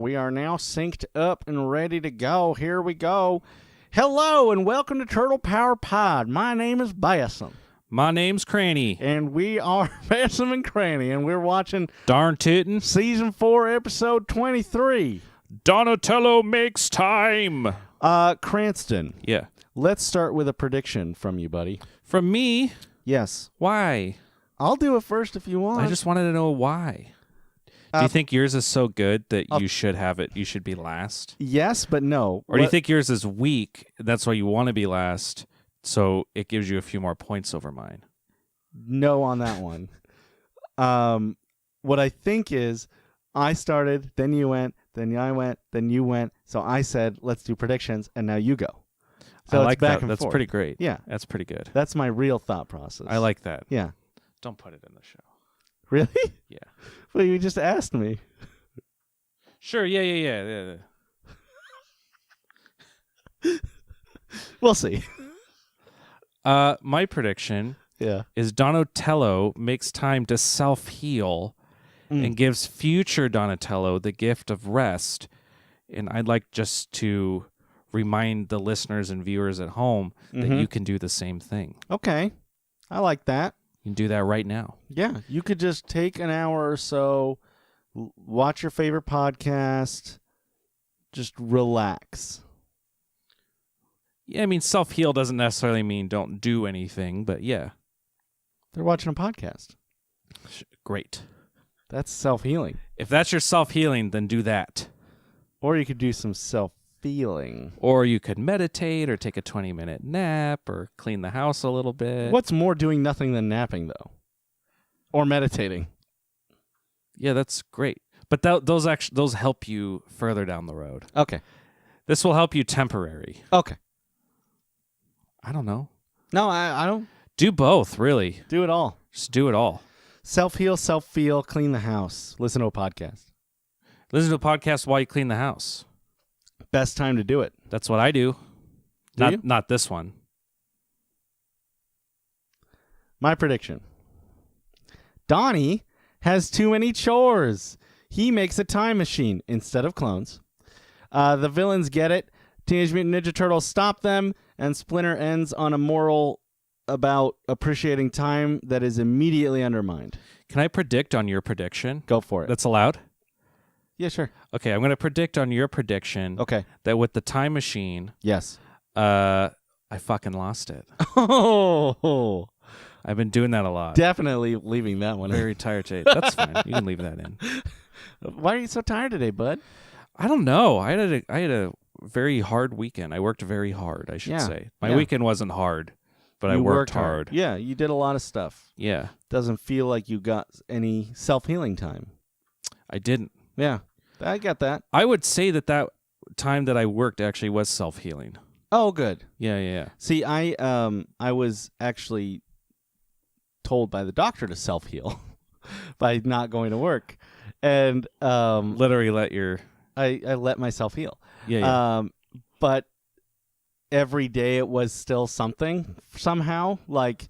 We are now synced up and ready to go. Here we go. Hello and welcome to Turtle Power Pod. My name is Basem. My name's Cranny. And we are Basem and Cranny, and we're watching Darn tootin'. Season 4, Episode 23. Donatello makes time. Cranston. Yeah. Let's start with a prediction from you, buddy. From me? Yes. Why? I'll do it first if you want. I just wanted to know why. Do you think yours is so good that you should have it? You should be last? Yes, but no. Or do you think yours is weak, and that's why you want to be last, so it gives you a few more points over mine? No on that one. What I think is I started, then you went, then I went, then you went. So I said, let's do predictions, and now you go. So I like it's back that. and That's forth. pretty great. Yeah. That's pretty good. That's my real thought process. I like that. Yeah. Don't put it in the show. Really? Yeah. Well, you just asked me. Sure. Yeah. We'll see. My prediction is Donatello makes time to self-heal and gives future Donatello the gift of rest. And I'd like just to remind the listeners and viewers at home that you can do the same thing. Okay. I like that. You can do that right now. Yeah. You could just take an hour or so, watch your favorite podcast, just relax. Yeah, I mean, self-heal doesn't necessarily mean don't do anything, but yeah. They're watching a podcast. Great. That's self-healing. If that's your self-healing, then do that. Or you could do some self-feeling. Or you could meditate or take a 20-minute nap or clean the house a little bit. What's more doing nothing than napping, though? Or meditating? Yeah, that's great. But those help you further down the road. Okay. This will help you temporary. Okay. I don't know. No, I don't. Do both, really. Do it all. Just do it all. Self-heal, self-feel, clean the house. Listen to a podcast. Listen to a podcast while you clean the house. Best time to do it. That's what I do. Not this one. My prediction. Donnie has too many chores. He makes a time machine instead of clones. The villains get it. Teenage Mutant Ninja Turtles stop them, and Splinter ends on a moral about appreciating time that is immediately undermined. Can I predict on your prediction? Go for it. That's allowed? Yeah, sure. Okay, I'm going to predict on your prediction that with the time machine, yes, I fucking lost it. Oh, I've been doing that a lot. Definitely leaving that one. Very tired today. That's fine. You can leave that in. Why are you so tired today, bud? I don't know. I had a very hard weekend. I worked very hard, I should say. My weekend wasn't hard, but I worked hard. Yeah, you did a lot of stuff. Yeah. Doesn't feel like you got any self-healing time. I didn't. Yeah, I get that. I would say that time that I worked actually was self-healing. Oh, good. Yeah. See, I was actually told by the doctor to self-heal by not going to work. And literally I let myself heal. Yeah. But every day it was still something somehow, like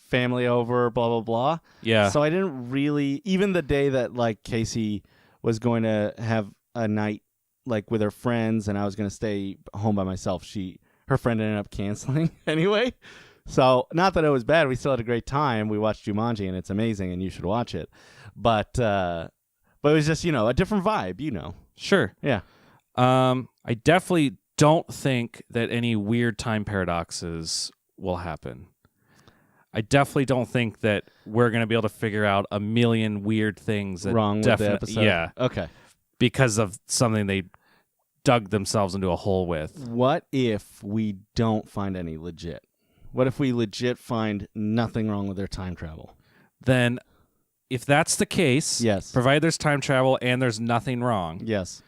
family over, blah, blah, blah. Yeah. So I didn't really, even the day that like Casey was going to have a night like with her friends and I was going to stay home by myself, her friend ended up canceling anyway. So not that it was bad. We still had a great time. We watched Jumanji and it's amazing and you should watch it. But it was just, a different vibe, Sure. Yeah. I definitely don't think that any weird time paradoxes will happen. I definitely don't think that we're going to be able to figure out a million weird things that wrong with the episode. Yeah. Okay. Because of something they dug themselves into a hole with. What if we don't find any legit? What if we legit find nothing wrong with their time travel? Then if that's the case, yes, provided there's time travel and there's nothing wrong. Yes.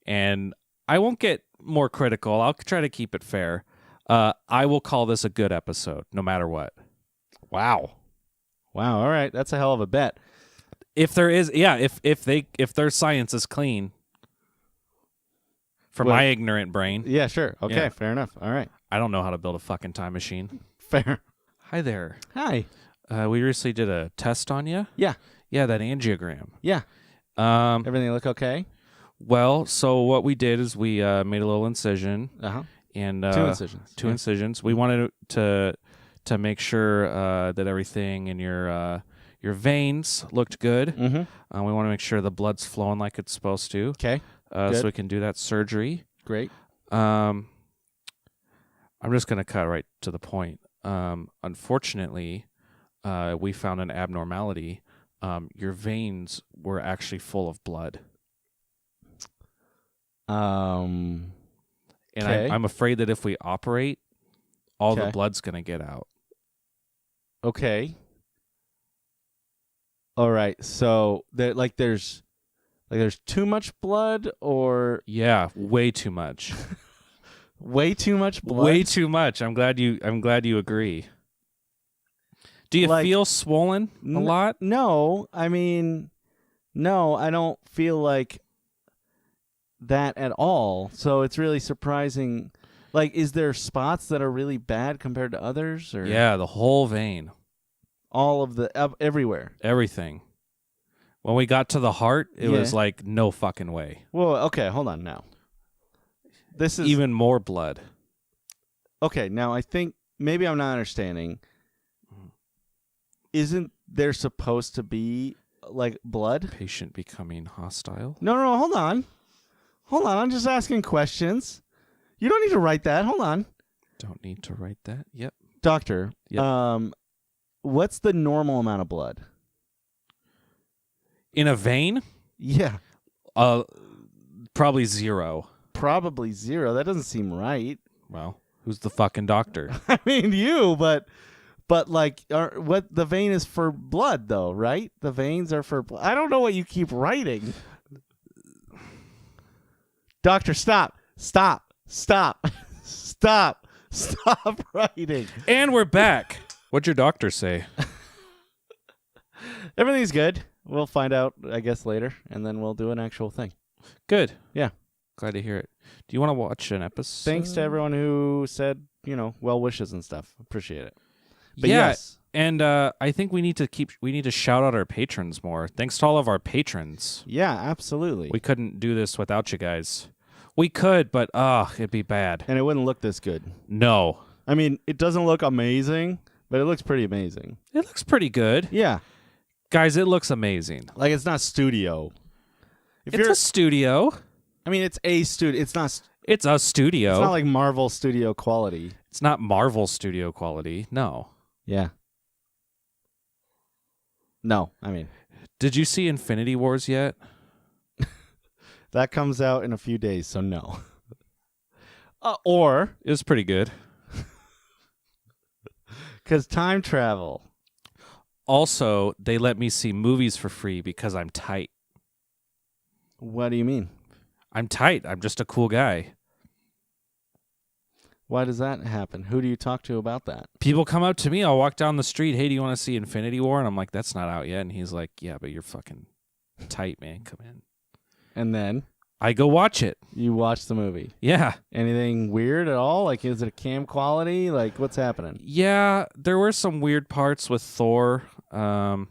And I won't get more critical. I'll try to keep it fair. I will call this a good episode, no matter what. Wow. All right. That's a hell of a bet. If there is, if their science is clean, for my ignorant brain. Yeah, sure. Okay, fair enough. All right. I don't know how to build a fucking time machine. Fair. Hi there. Hi. We recently did a test on you. Yeah. Yeah, that angiogram. Yeah. Everything look okay? Well, so what we did is we made a little incision. And 2 incisions. 2 incisions. We wanted to make sure that everything in your veins looked good. Mm-hmm. We want to make sure the blood's flowing like it's supposed to. Okay. So we can do that surgery. Great. I'm just going to cut right to the point. Unfortunately, we found an abnormality. Your veins were actually full of blood. And I'm afraid that if we operate, all the blood's going to get out. Okay. All right. So there's too much blood, or yeah, way too much. Way too much blood. Way too much. I'm glad you agree. Do you feel swollen a lot? No. I mean, no, I don't feel like that at all. So it's really surprising. Like, is there spots that are really bad compared to others? Or yeah, the whole vein. All of the everywhere. Everything. When we got to the heart, it was like no fucking way. Well, okay, hold on now. This is even more blood. Okay, now I think maybe I'm not understanding. Isn't there supposed to be like blood? Patient becoming hostile? No, hold on. I'm just asking questions. You don't need to write that. Hold on. Don't need to write that. Yep. Doctor, what's the normal amount of blood? In a vein? Yeah. Probably 0. Probably 0. That doesn't seem right. Well, who's the fucking doctor? I mean, you, but like, what the vein is for blood, though, right? The veins are for blood. I don't know what you keep writing. Doctor, stop writing. And we're back. What'd your doctor say? Everything's good. We'll find out, I guess, later, and then we'll do an actual thing. Good. Yeah. Glad to hear it. Do you want to watch an episode? Thanks to everyone who said, well wishes and stuff. Appreciate it. But yeah, yes. And I think we need to shout out our patrons more. Thanks to all of our patrons. Yeah, absolutely. We couldn't do this without you guys. We could, but it'd be bad. And it wouldn't look this good. No. I mean, it doesn't look amazing, but it looks pretty amazing. It looks pretty good. Yeah. Guys, it looks amazing. Like, it's not studio. It's a studio. I mean, it's a studio. It's not. It's a studio. It's not like Marvel studio quality. It's not Marvel studio quality. No. Yeah. No, I mean. Did you see Infinity Wars yet? That comes out in a few days, so no. Or it was pretty good. Because time travel. Also, they let me see movies for free because I'm tight. What do you mean? I'm tight. I'm just a cool guy. Why does that happen? Who do you talk to about that? People come up to me. I'll walk down the street. Hey, do you want to see Infinity War? And I'm like, that's not out yet. And he's like, yeah, but you're fucking tight, man. Come in. And then? I go watch it. You watch the movie? Yeah. Anything weird at all? Like, is it a cam quality? Like, what's happening? Yeah, there were some weird parts with Thor, but I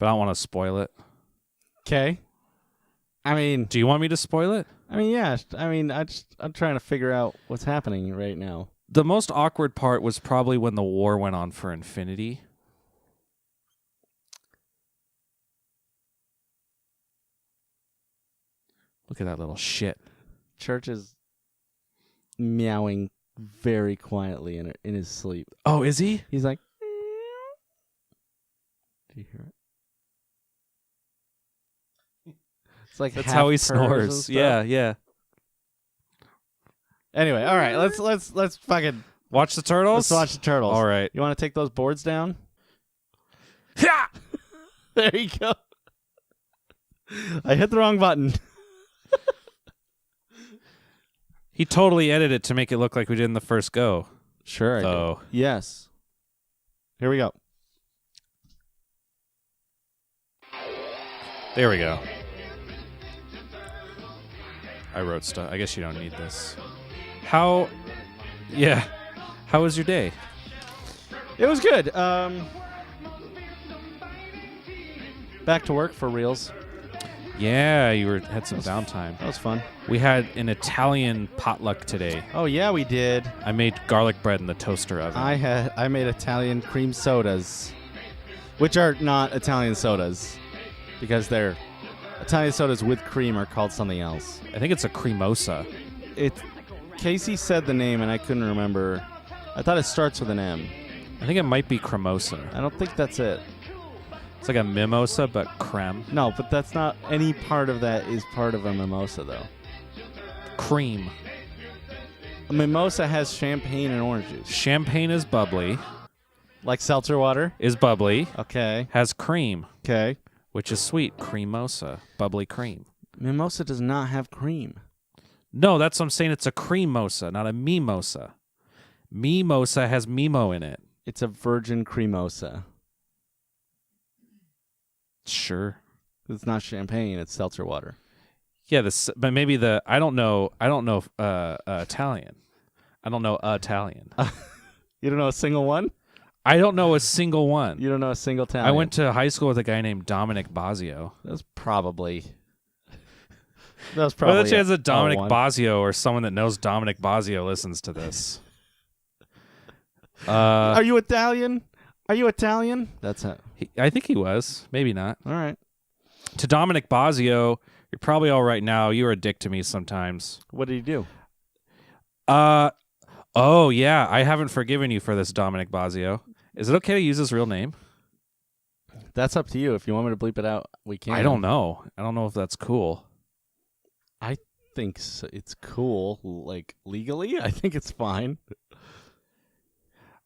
don't want to spoil it. Okay. I mean... Do you want me to spoil it? I mean, yeah. I mean, I'm trying to figure out what's happening right now. The most awkward part was probably when the war went on for Infinity. Look at that little shit. Church is meowing very quietly in his sleep. Oh, is he? He's like... Do you hear it? It's like that's how he snores. Yeah. Anyway, all right, let's fucking watch the turtles. Let's watch the turtles. All right. You want to take those boards down? Yeah. There you go. I hit the wrong button. He totally edited it to make it look like we did in the first go. Sure, I did. Yes. Here we go. There we go. I wrote stuff. I guess you don't need this. How was your day? It was good. Back to work for reals. Yeah, you had some downtime. That was fun. We had an Italian potluck today. Oh yeah, we did. I made garlic bread in the toaster oven. I made Italian cream sodas, which are not Italian sodas, because they're Italian sodas with cream are called something else. I think it's a cremosa. Casey said the name and I couldn't remember. I thought it starts with an M. I think it might be cremosa. I don't think that's it. It's like a mimosa, but creme. No, but that's not any part of that is part of a mimosa, though. Cream. A mimosa has champagne and orange juice. Champagne is bubbly. Like seltzer water? Is bubbly. Okay. Has cream. Okay. Which is sweet. Cremosa. Bubbly cream. Mimosa does not have cream. No, that's what I'm saying. It's a cremosa, not a mimosa. Mimosa has Mimo in it. It's a virgin cremosa. Sure. It's not champagne, it's seltzer water. Yeah, but maybe I don't know Italian. I don't know Italian. You don't know a single one? I don't know a single one. You don't know a single Italian? I went to high school with a guy named Dominic Basio. That's probably Well, that has a Dominic Basio or someone that knows Dominic Basio listens to this. Are you Italian? Are you Italian? That's it. I think he was. Maybe not. All right. To Dominic Basio, you're probably all right now. You're a dick to me sometimes. What did he do? Oh, yeah. I haven't forgiven you for this, Dominic Basio. Is it okay to use his real name? That's up to you. If you want me to bleep it out, we can. I don't know. I don't know if that's cool. I think it's cool. Like, legally, I think it's fine.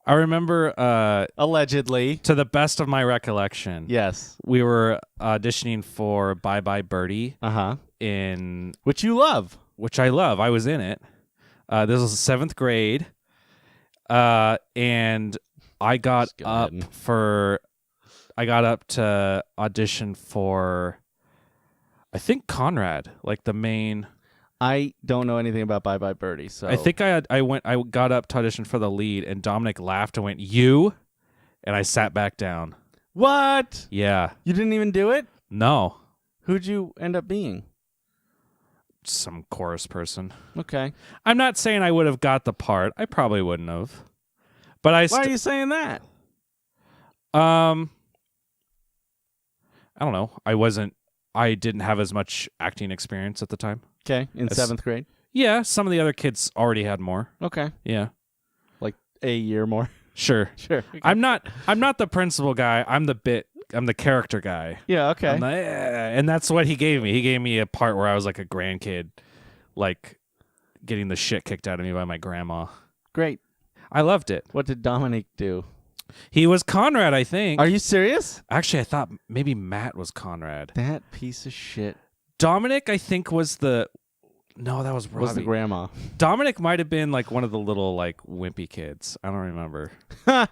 I remember... allegedly. To the best of my recollection. Yes. We were auditioning for Bye Bye Birdie. Uh-huh. Which you love. Which I love. I was in it. This was 7th grade. And I got up to audition for, I think, Conrad, like the main... I don't know anything about Bye Bye Birdie, so I think I got up to audition for the lead, and Dominic laughed and went, "You?" And I sat back down. What? Yeah. You didn't even do it? No. Who'd you end up being? Some chorus person. Okay. I'm not saying I would have got the part. I probably wouldn't have. But why are you saying that? I don't know. I didn't have as much acting experience at the time. Okay, in 7th grade? Yeah, some of the other kids already had more. Okay. Yeah. Like a year more? Sure. Sure. Okay. I'm not the principal guy. I'm the character guy. Yeah, okay. And that's what he gave me. He gave me a part where I was like a grandkid, like getting the shit kicked out of me by my grandma. Great. I loved it. What did Dominic do? He was Conrad, I think. Are you serious? Actually, I thought maybe Matt was Conrad. That piece of shit. Dominic, I think, was the... No, that was Robbie. Was the grandma. Dominic might have been like one of the little like wimpy kids. I don't remember. I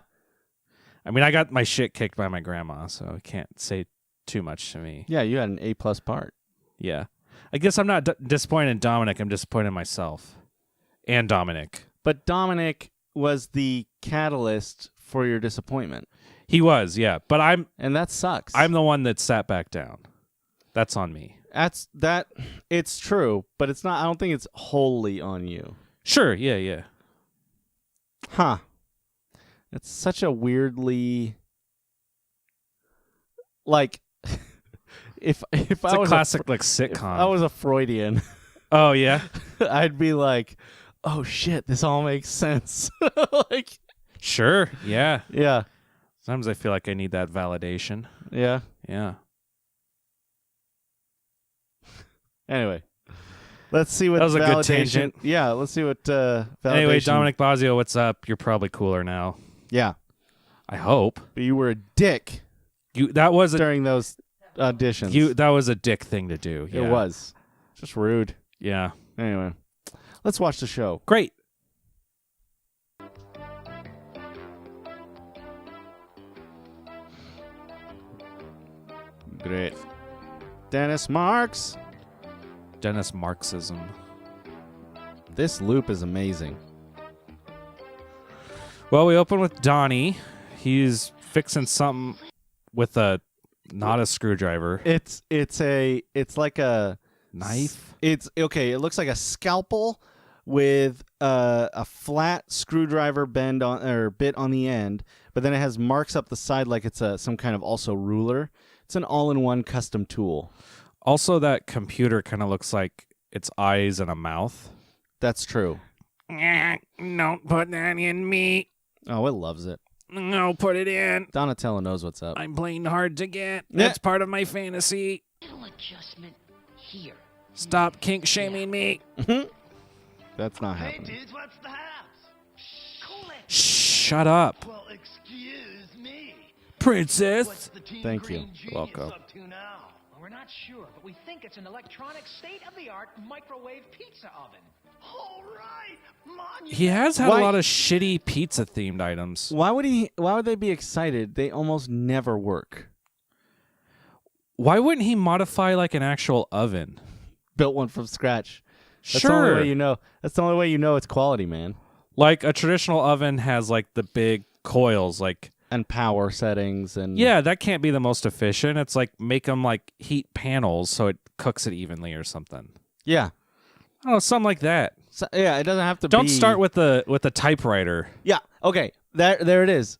mean, I got my shit kicked by my grandma, so I can't say too much to me. Yeah, you had an A+ part. Yeah. I guess I'm not disappointed in Dominic. I'm disappointed in myself. And Dominic. But Dominic was the catalyst for your disappointment. He was, yeah. But and that sucks. I'm the one that sat back down. That's on me. It's true, but it's not. I don't think it's wholly on you. Sure, yeah. Huh. It's such a weirdly, like, if it's I was a classic like sitcom. If I was a Freudian. Oh yeah. I'd be like, oh shit, this all makes sense. Like, sure, yeah. Yeah. Sometimes I feel like I need that validation. Yeah. Yeah. Anyway, let's see what that was a validation. Good tangent. Yeah, let's see what validation. Anyway, Dominic Basio, what's up? You're probably cooler now. Yeah, I hope. But you were a dick. That was during those auditions. That was a dick thing to do. Yeah. It was just rude. Yeah. Anyway, let's watch the show. Great. Great. Dennis Marks. Dennis Marxism. This loop is amazing. Well, we open with Donnie. He's fixing something with a Not a screwdriver. It's like a Knife? It's okay. It looks like a scalpel with a flat screwdriver bit on the end, but then it has marks up the side like it's some kind of also ruler. It's an all-in-one custom tool. Also, that computer kind of looks like its eyes and a mouth. That's true. Don't put that in me. Oh, it loves it. No, put it in. Donatello knows what's up. I'm playing hard to get. That's part of my fantasy. Little adjustment here. Stop kink shaming me. That's not happening. Hey, dudes, what's the house? Cool it. Shut up, Well, excuse me. princess. What's the Team Thank you. Green Genius Welcome. up to now? We're not sure, but we think it's an electronic state-of-the-art microwave pizza oven. All right, monument. He has had Why- a lot of shitty pizza-themed items. Why would they be excited? They almost never work. Why wouldn't he modify like an actual oven? Built one from scratch. That's Sure. the only way you know. That's the only way you know it's quality, man. Like a traditional oven has like the big coils, like And power settings and yeah, that can't be the most efficient. It's like make them like heat panels so it cooks it evenly or something. yeah. Oh, something like that. So, yeah, it doesn't have to Don't be. start with the typewriter. Yeah. Okay. There it is.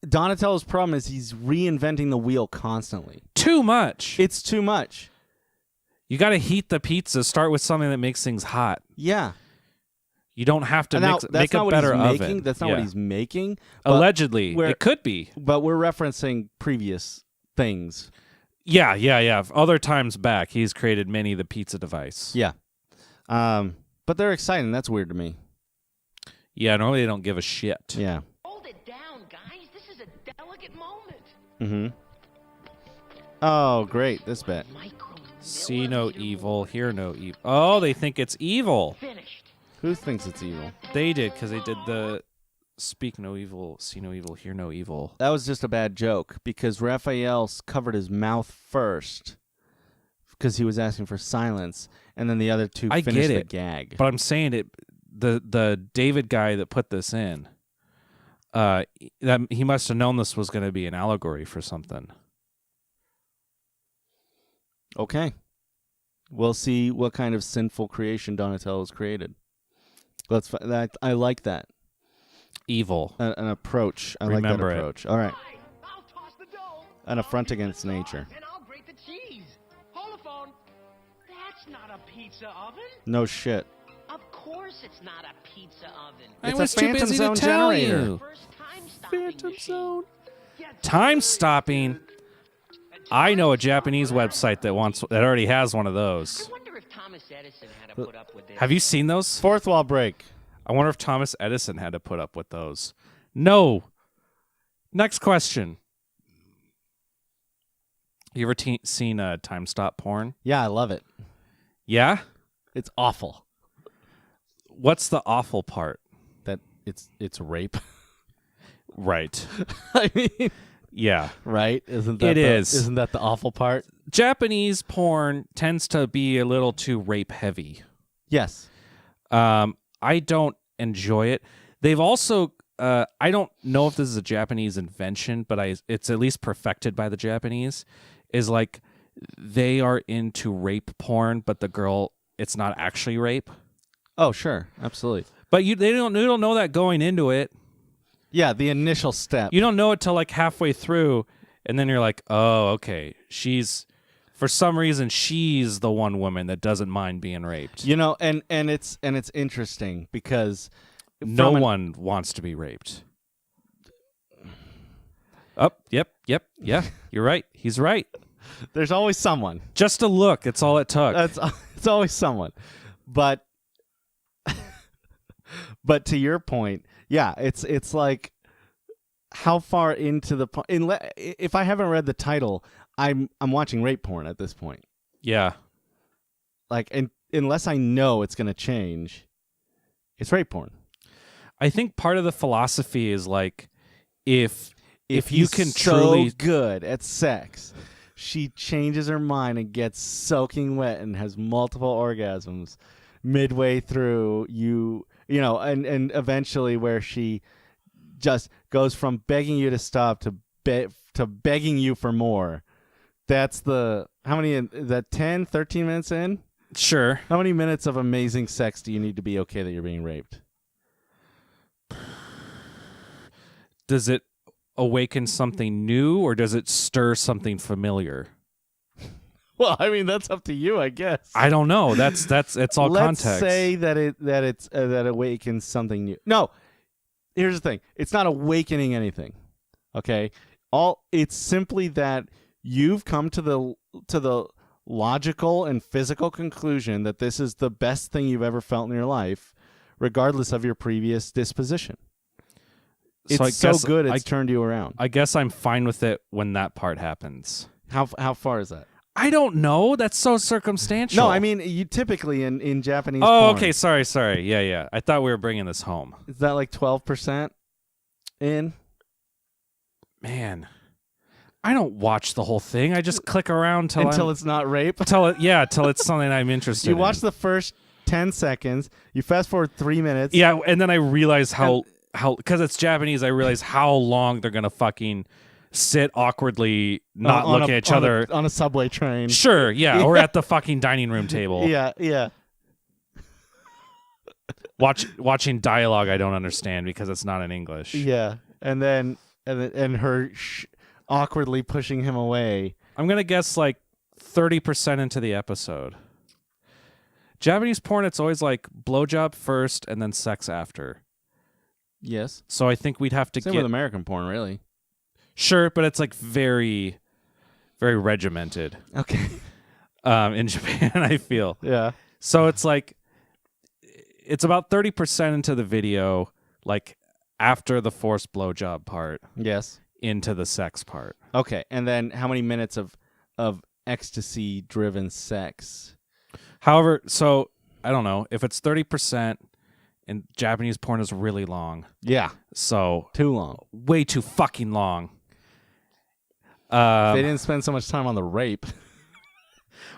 Donatello's problem is he's reinventing the wheel constantly. Too much. It's too much. You got to heat the pizza. Start with something that makes things hot. Yeah. You don't have to And now, make that's a not what better he's oven. making. That's not Yeah. what he's making. But Allegedly, we're- it could be. But we're referencing previous things. Yeah. Other times back, he's created many the pizza device. Yeah. But they're exciting. That's weird to me. Yeah, normally they don't give a shit. Yeah. Hold it down, guys. This is a delicate moment. Mm-hmm. Oh, great. This bit. See no evil, hear no evil. Oh, they think it's evil. Finished. Who thinks it's evil? They did, because they did the speak no evil, see no evil, hear no evil. That was just a bad joke because Raphael covered his mouth first because he was asking for silence, and then the other two I finished get the it, gag. But I'm saying it. The David guy that put this in, that he must have known this was going to be an allegory for something. Okay. We'll see what kind of sinful creation Donatello's created. I like that. Evil. An approach. I like Remember that it. approach. All right. I'll toss the dough. An affront against nature. And I'll grate the cheese. Hold the phone. That's not a pizza oven. No shit. Of course it's not a pizza oven. I It's a was too Phantom busy Zone to tell generator. you. First time stopping Phantom machine. Zone. Time stopping. I know a Japanese website that already has one of those. I wonder if Thomas Edison had to put up with this. Have you seen those? Fourth wall break. I wonder if Thomas Edison had to put up with those. No. Next question. You ever seen time stop porn? Yeah, I love it. Yeah? It's awful. What's the awful part? That it's rape. Right. I mean, Yeah. right? Isn't that It is. Isn't that the awful part? Japanese porn tends to be a little too rape heavy. Yes. I don't enjoy it. They've also I don't know if this is a Japanese invention, but it's at least perfected by the Japanese, is like they are into rape porn, but the girl, it's not actually rape. Oh, sure. Absolutely. But they don't know that going into it. Yeah, the initial step. You don't know it till like halfway through, and then you're like, oh, okay. For some reason, she's the one woman that doesn't mind being raped. You know, and it's interesting because No one wants to be raped. Oh, yep. Yeah, you're right. He's right. there's always someone. Just a look. It's all it took. It's always someone. But but to your point, yeah, it's like how far into the if I haven't read the title, I'm watching rape porn at this point. Yeah. Like, and unless I know it's going to change, it's rape porn. I think part of the philosophy is like if you he's can so truly good at sex, she changes her mind and gets soaking wet and has multiple orgasms midway through, you know, and eventually where she just goes from begging you to stop to begging you for more. That's how many, is that 10, 13 minutes in? Sure. How many minutes of amazing sex do you need to be okay that you're being raped? Does it awaken something new or does it stir something familiar? Well, I mean, that's up to you, I guess. I don't know. It's all Let's context. say that awakens something new. No, here's the thing. It's not awakening anything. Okay? It's simply that you've come to the logical and physical conclusion that this is the best thing you've ever felt in your life, regardless of your previous disposition. It's so good it's turned you around. I guess I'm fine with it when that part happens. How far is that? I don't know. That's so circumstantial. No, I mean, you typically in Japanese Oh, porn, okay. Sorry. Yeah. I thought we were bringing this home. Is that like 12% in? Man, I don't watch the whole thing. I just click around until it's not rape. Till it's something I'm interested in. You watch the first 10 seconds. You fast forward 3 minutes. Yeah, and then I realize how because it's Japanese, I realize how long they're gonna fucking sit awkwardly, not looking at each other on a subway train. Sure, yeah, or at the fucking dining room table. Yeah. Watching dialogue I don't understand because it's not in English. Yeah, and her awkwardly pushing him away. I'm gonna guess like 30% into the episode. Japanese porn, it's always like blowjob first and then sex after. Yes. So I think we'd have to Same with American porn, really. Sure, but it's like very, very regimented. Okay. In Japan, I feel. Yeah. So it's like, it's about 30% into the video, like after the forced blowjob part. Yes. Into the sex part. Okay, and then how many minutes of ecstasy-driven sex? However, so I don't know if it's 30%. And Japanese porn is really long. Yeah. So too long. Way too fucking long. They didn't spend so much time on the rape.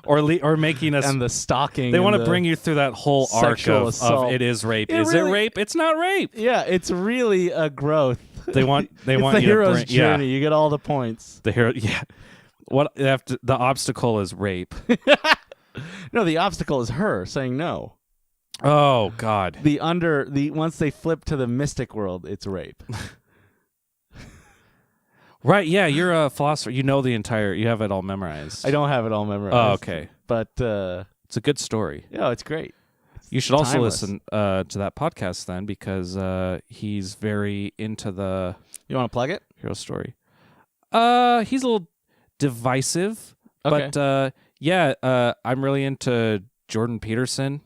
or making us... And the stalking. They want to bring you through that whole arc of it is rape. Is it rape? It's not rape. Yeah, it's really a growth. They want the you hero's to journey. Yeah. You get all the points. The hero, yeah. The obstacle is rape. No, the obstacle is her saying no. Oh God! Once they flip to the mystic world, it's rape. Right? Yeah, you're a philosopher. You know you have it all memorized. I don't have it all memorized. Oh, okay. But it's a good story. Yeah, it's great. You should also listen to that podcast then, because he's very into the. You want to plug it? Hero story. He's a little divisive, okay. But I'm really into Jordan Peterson.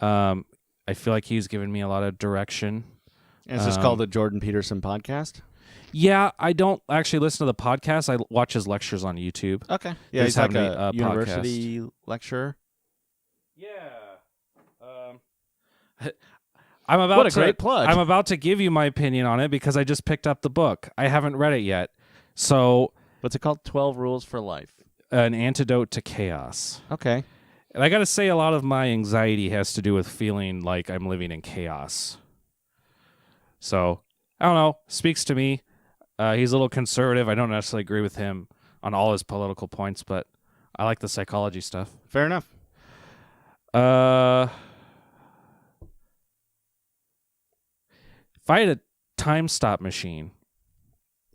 I feel like he's given me a lot of direction. And it's just called the Jordan Peterson podcast? Yeah, I don't actually listen to the podcast. I watch his lectures on YouTube. Okay. Yeah, he's like a university lecturer. Yeah. What a great plug. I'm about to give you my opinion on it because I just picked up the book. I haven't read it yet. So, what's it called? 12 Rules for Life. An Antidote to Chaos. Okay. And I got to say, a lot of my anxiety has to do with feeling like I'm living in chaos. So, I don't know. Speaks to me. He's a little conservative. I don't necessarily agree with him on all his political points, but I like the psychology stuff. Fair enough. If I had a time stop machine.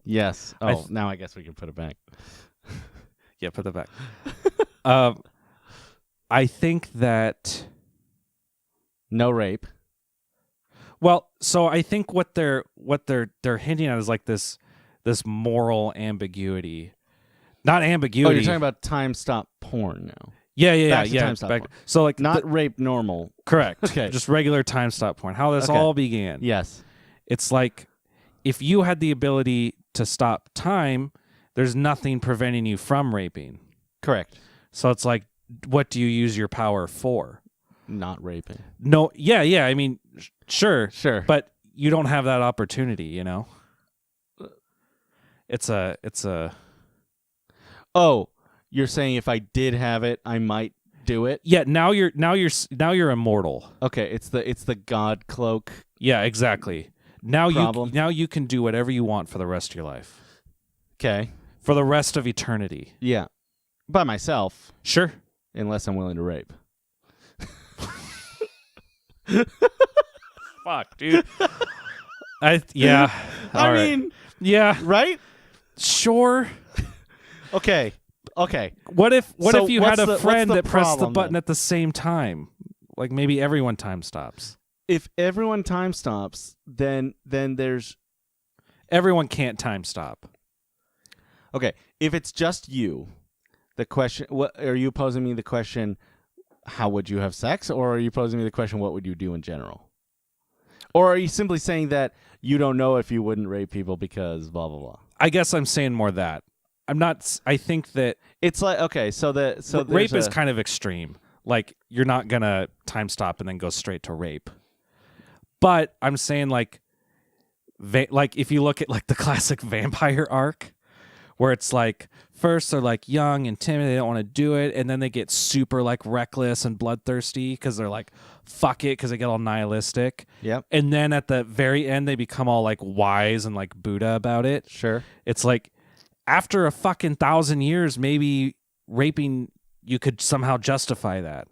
Yes. Now I guess we can put it back. Yeah, put that back. I think that no rape. Well, so I think what they're hinting at is like this moral ambiguity. Not ambiguity. Oh, you're talking about time stop porn now. Yeah. Time stop porn. So like not rape normal. Correct. Okay. Just regular time stop porn. How this all began. Yes. It's like if you had the ability to stop time, there's nothing preventing you from raping. Correct. So it's like, what do you use your power for? Not raping. No. Yeah. I mean, sure. But you don't have that opportunity, you know? It's a. Oh, you're saying if I did have it, I might do it? Yeah. Now you're immortal. Okay. It's the God cloak. Yeah. Exactly. Now problem. you can do whatever you want for the rest of your life. Okay. For the rest of eternity. Yeah. By myself, Sure. unless I'm willing to rape. Fuck, dude. Yeah. I mean, yeah. right? Sure. Okay. What if So you what's had a the- friend what's the that pressed the problem button then? at the same time? Like maybe everyone time stops. If everyone time stops, then there's Everyone can't time stop. okay. If it's just you, the question: what are you posing me the question? How would you have sex, or are you posing me the question? What would you do in general? Or are you simply saying that you don't know if you wouldn't rape people because blah blah blah? I guess I'm saying more that. I'm not. I think that It's like okay, so rape is kind of extreme. Like you're not gonna time stop and then go straight to rape. But I'm saying like if you look at like the classic vampire arc, where it's like first they're like young and timid, they don't want to do it, and then they get super like reckless and bloodthirsty because they're like fuck it because they get all nihilistic. Yep. And then at the very end they become all like wise and like Buddha about it. Sure. It's like after a fucking 1,000 years, maybe raping you could somehow justify that.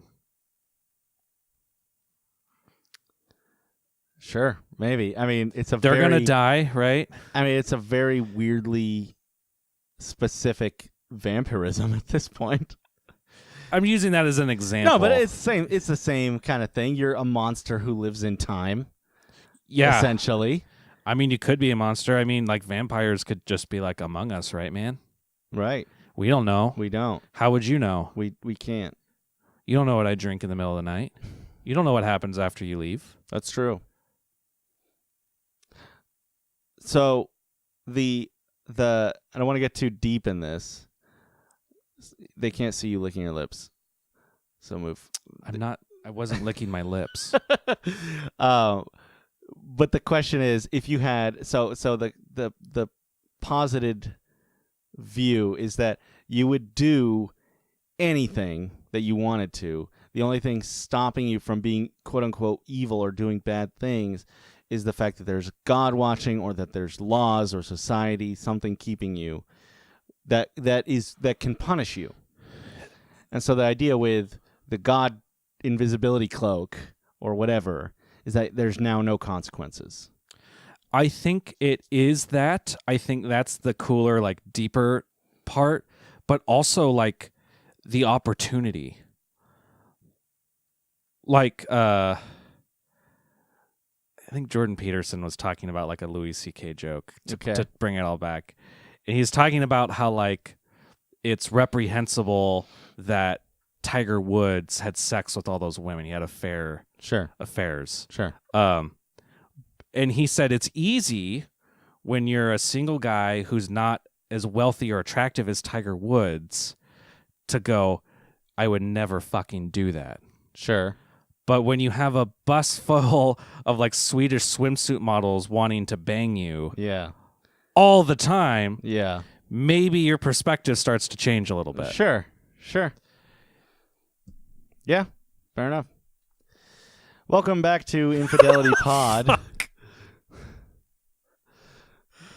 Sure, maybe. I mean, They're gonna die, right? I mean, it's a very weirdly specific vampirism at this point. I'm using that as an example. No, but it's the same. It's the same kind of thing. You're a monster who lives in time. Yeah, essentially. I mean, you could be a monster. I mean, like vampires could just be like Among Us, right, man? Right. We don't know. We don't. How would you know? We can't. You don't know what I drink in the middle of the night. You don't know what happens after you leave. That's true. So, I don't want to get too deep in this. They can't see you licking your lips. So move. I wasn't licking my lips. But the question is, if you had the posited view is that you would do anything that you wanted to. The only thing stopping you from being quote unquote evil or doing bad things is the fact that there's God watching, or that there's laws or society, something keeping you that can punish you. And so the idea with the God invisibility cloak or whatever is that there's now no consequences. I think it is that. I think that's the cooler, like deeper part, but also like the opportunity. Like, I think Jordan Peterson was talking about like a Louis C.K. joke to bring it all back. And he's talking about how like it's reprehensible that Tiger Woods had sex with all those women. He had affairs. Sure. And he said it's easy when you're a single guy who's not as wealthy or attractive as Tiger Woods to go, I would never fucking do that. Sure. But when you have a bus full of like Swedish swimsuit models wanting to bang you all the time, maybe your perspective starts to change a little bit. Sure. Yeah, fair enough. Welcome back to Infidelity Pod.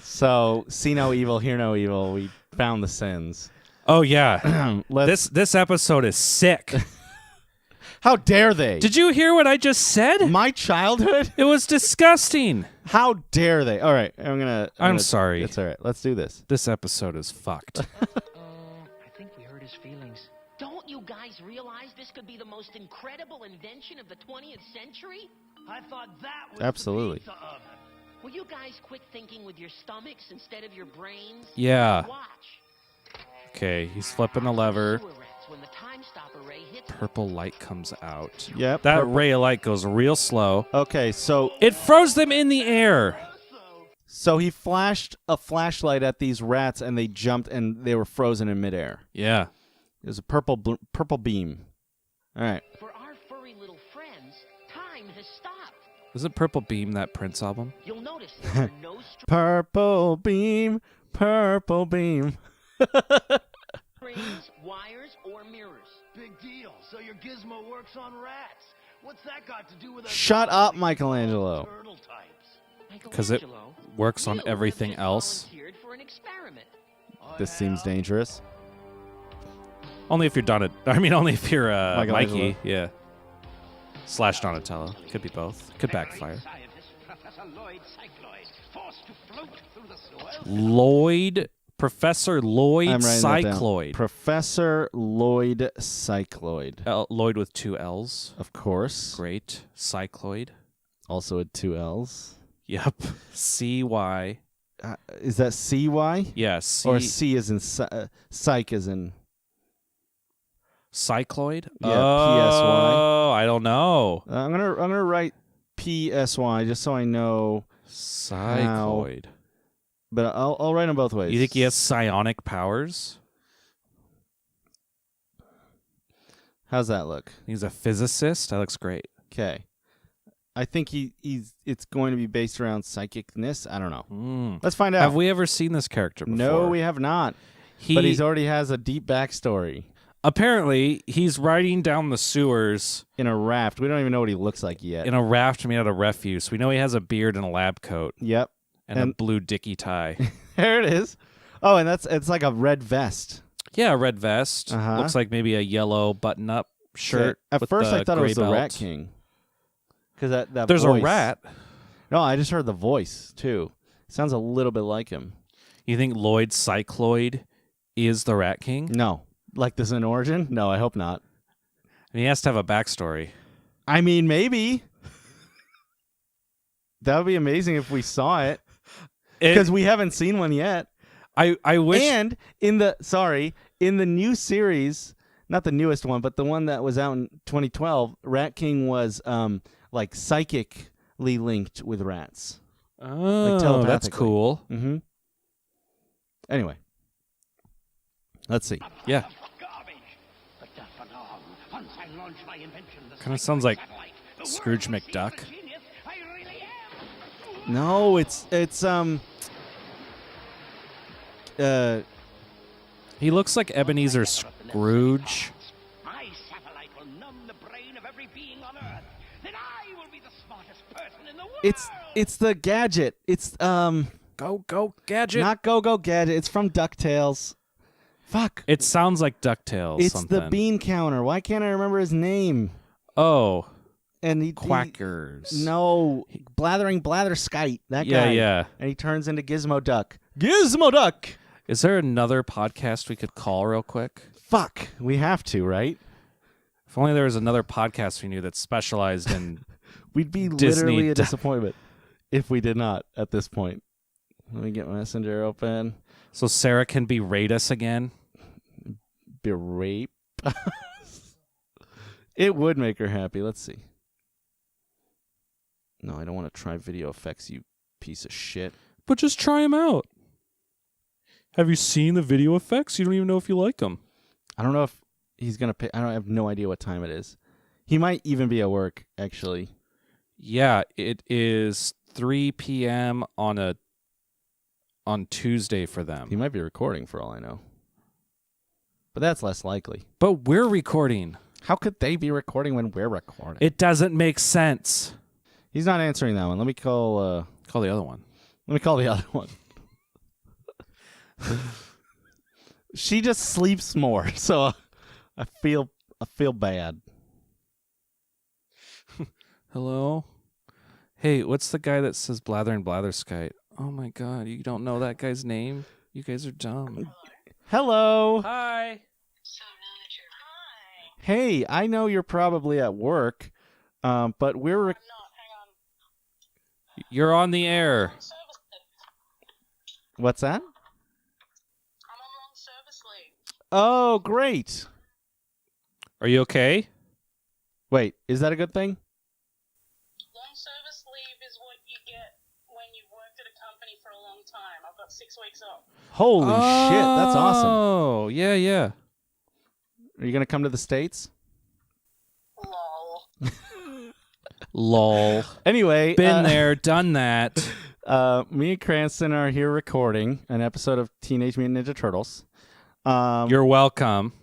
So, see no evil, hear no evil. We found the sins. Oh, yeah. This episode is sick. How dare they? Did you hear what I just said? My childhood? It was disgusting. How dare they? All right, I'm sorry. It's all right. Let's do this. This episode is fucked. I think we hurt his feelings. Don't you guys realize this could be the most incredible invention of the 20th century? I thought that was Absolutely. the pizza oven. Will you guys quit thinking with your stomachs instead of your brains? Yeah. Watch. Okay, he's flipping the lever. When the time stop array hits Purple light comes out. Yep. That ray of light goes real slow. Okay, so It froze them in the air. he flashed a flashlight at these rats, and they jumped, and they were frozen in midair. Yeah. It was a purple beam. All right. For our furry little friends, time has stopped. Was it Purple Beam, that Prince album? You'll notice there are no Purple beam, purple beam. strings, wires, or mirrors. Big deal. So your gizmo works on rats. What's that got to do with us? Shut up, Michelangelo. Turtle types. Because it Michelangelo, works on you everything have just else. volunteered for an experiment. This seems dangerous. Only if you're only if you're Michelangelo. Mikey. Yeah. / Donatello. Could be both. Could backfire. Professor Lloyd I'm writing that down. Cycloid. Professor Lloyd Cycloid. Lloyd with 2 L's. Of course. Great. Cycloid. Also with 2 L's. Yep. CY. Is that CY? Yeah. Or C as in psych as in... Cycloid? Yeah, Oh, I don't know. I'm gonna write PSY just so I know. Cycloid. But I'll write them both ways. You think he has psionic powers? How's that look? He's a physicist? That looks great. Okay. I think it's going to be based around psychicness. I don't know. Let's find out. Have we ever seen this character before? No, we have not. But he's already has a deep backstory. Apparently, he's riding down the sewers in a raft. We don't even know what he looks like yet. In a raft made out of refuse. We know he has a beard and a lab coat. Yep. And a blue dicky tie. There it is. Oh, and it's like a red vest. Yeah, a red vest. Uh-huh. Looks like maybe a yellow button-up shirt. At first, I thought it was belt. the Rat King. Because that There's voice. a rat. No, I just heard the voice, too. Sounds a little bit like him. You think Lloyd Cycloid is the Rat King? No. Like this in origin? No, I hope not. And he has to have a backstory. I mean, maybe. That would be amazing if we saw it. Because we haven't seen one yet. I wish. And in the new series, not the newest one, but the one that was out in 2012, Rat King was like psychically linked with rats. Oh, that's cool. Mm-hmm. Anyway, let's see. Yeah. Kind of sounds like Scrooge McDuck. No, it's he looks like Ebenezer Scrooge. My satellite will numb the brain of every being on Earth. Then I will be the smartest person in the world. It's the gadget. It's Go Gadget. not Go Gadget. It's from DuckTales. Fuck. It sounds like DuckTales. It's something. the bean counter. Why can't I remember his name? Oh. And Quackers. No, Blathering Blatherskite. That guy. Yeah. And he turns into Gizmo Duck. Gizmo Duck. Is there another podcast we could call real quick? Fuck. We have to, right? If only there was another podcast we knew that specialized in We'd be Disney literally a disappointment if we did not at this point. Let me get Messenger open. So Sarah can berate us again? Berate? It would make her happy. Let's see. No, I don't want to try video effects, you piece of shit. But just try them out. Have you seen the video effects? You don't even know if you like them. I don't know if he's going to pay. I have no idea what time it is. He might even be at work, actually. Yeah, it is 3 p.m. on Tuesday for them. He might be recording for all I know. But that's less likely. But we're recording. How could they be recording when we're recording? It doesn't make sense. He's not answering that one. Let me call... Call the other one. Let me call the other one. She just sleeps more, so I feel bad. Hello? Hey, what's the guy that says Blather and Blatherskite? Oh my god, you don't know that guy's name? You guys are dumb. Hello. Hi. Hey, I know you're probably at work, but we're... You're on the air. What's that? I'm on long service leave. Oh, great. Are you okay? Wait, is that a good thing? Long service leave is what you get when you've worked at a company for a long time. I've got 6 weeks off. Holy shit, that's awesome. Oh, yeah. Are you going to come to the States? Lol. Lol. Anyway. Been there, done that. Me and Cranston are here recording an episode of Teenage Mutant Ninja Turtles. You're welcome.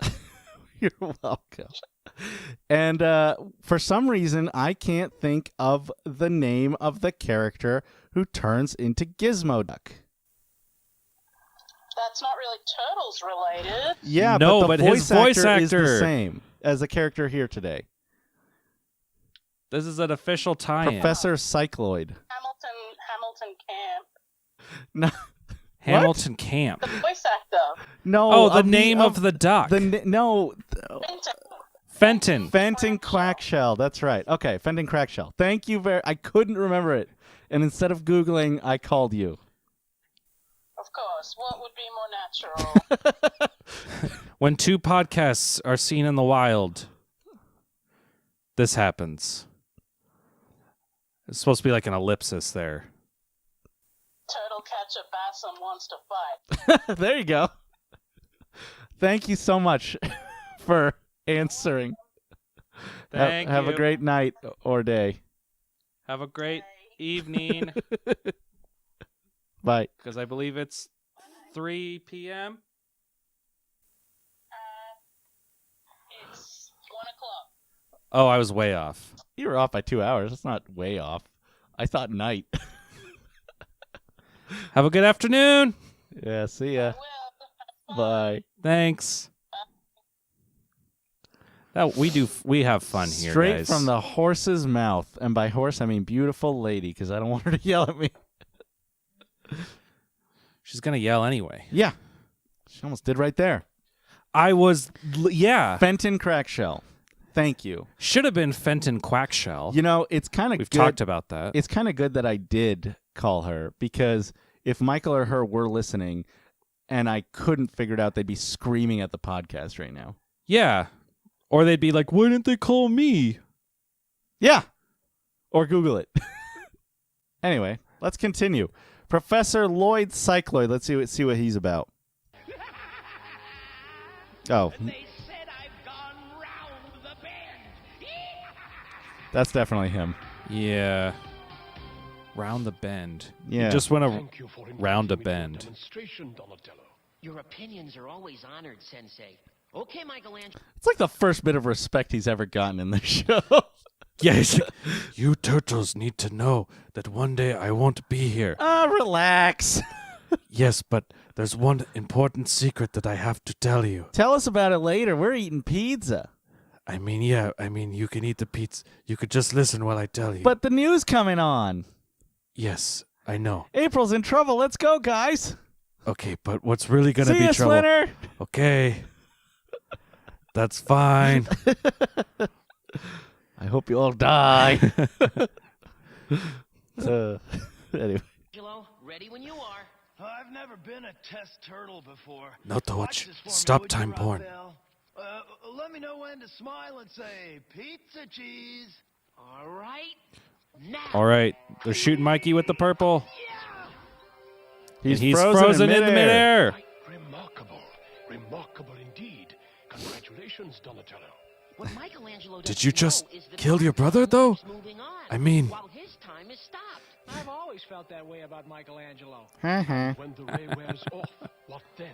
You're welcome. And for some reason, I can't think of the name of the character who turns into Gizmo Duck. That's not really Turtles related. Yeah, no, but his voice actor is the same as the character here today. This is an official tie-in. Professor Cycloid. Hamilton Camp. No. Hamilton Camp. The voice actor. No. Oh, the name of the duck. Fenton. Fenton Quackshell. That's right. Okay, Fenton Quackshell. Thank you I couldn't remember it. And instead of Googling, I called you. Of course. What would be more natural? When two podcasts are seen in the wild, this happens. It's supposed to be like an ellipsis there. Turtle catcher Basem wants to fight. There you go. Thank you so much for answering. Thank have you. a great night or day. Have a great evening. Bye. Because I believe it's 3 p.m. It's 1 o'clock. Oh, I was way off. You were off by 2 hours. That's not way off. I thought night. Have a good afternoon. Yeah, see ya. Bye. Thanks. We have fun here, Straight guys. from the horse's mouth. And by horse, I mean beautiful lady, because I don't want her to yell at me. She's going to yell anyway. Yeah. She almost did right there. Yeah. Fenton Crackshell. Thank you. Should have been Fenton Quackshell. You know, it's kind of We've talked about that. It's kind of good that I did call her, because if Michael or her were listening and I couldn't figure it out, they'd be screaming at the podcast right now. Yeah. Or they'd be like, why didn't they call me? Yeah. Or Google it. Anyway, let's continue. Professor Lloyd Cycloid. Let's see what he's about. Oh. They said I've gone round the bend. That's definitely him. Yeah. Round the bend. Yeah. You just went round a bend. Your opinions are always honored, Sensei. Okay, Michelangelo. It's like the first bit of respect he's ever gotten in the show. Yeah, he's like, you turtles need to know that one day I won't be here. Relax. Yes, but there's one important secret that I have to tell you. Tell us about it later. We're eating pizza. I mean, you can eat the pizza. You could just listen while I tell you. But the news coming on. Yes, I know. April's in trouble. Let's go, guys. Okay, but what's really going to be See ya, trouble? Splinter. Okay. That's fine. I hope you all die. Anyway. Angelo, ready when you are. I've never been a test turtle before. No touch. Watch this for me, Stop would time you, porn. Raphael? Let me know when to smile and say pizza cheese. All right. Now. All right. They're shooting Mikey with the purple. He's frozen in the midair. Remarkable indeed. Congratulations, Donatello. What Michelangelo Did you doesn't know just is that kill your brother, though? is moving on, I mean... while his time is stopped. I've always felt that way about Michelangelo. When the ray wears off, what then?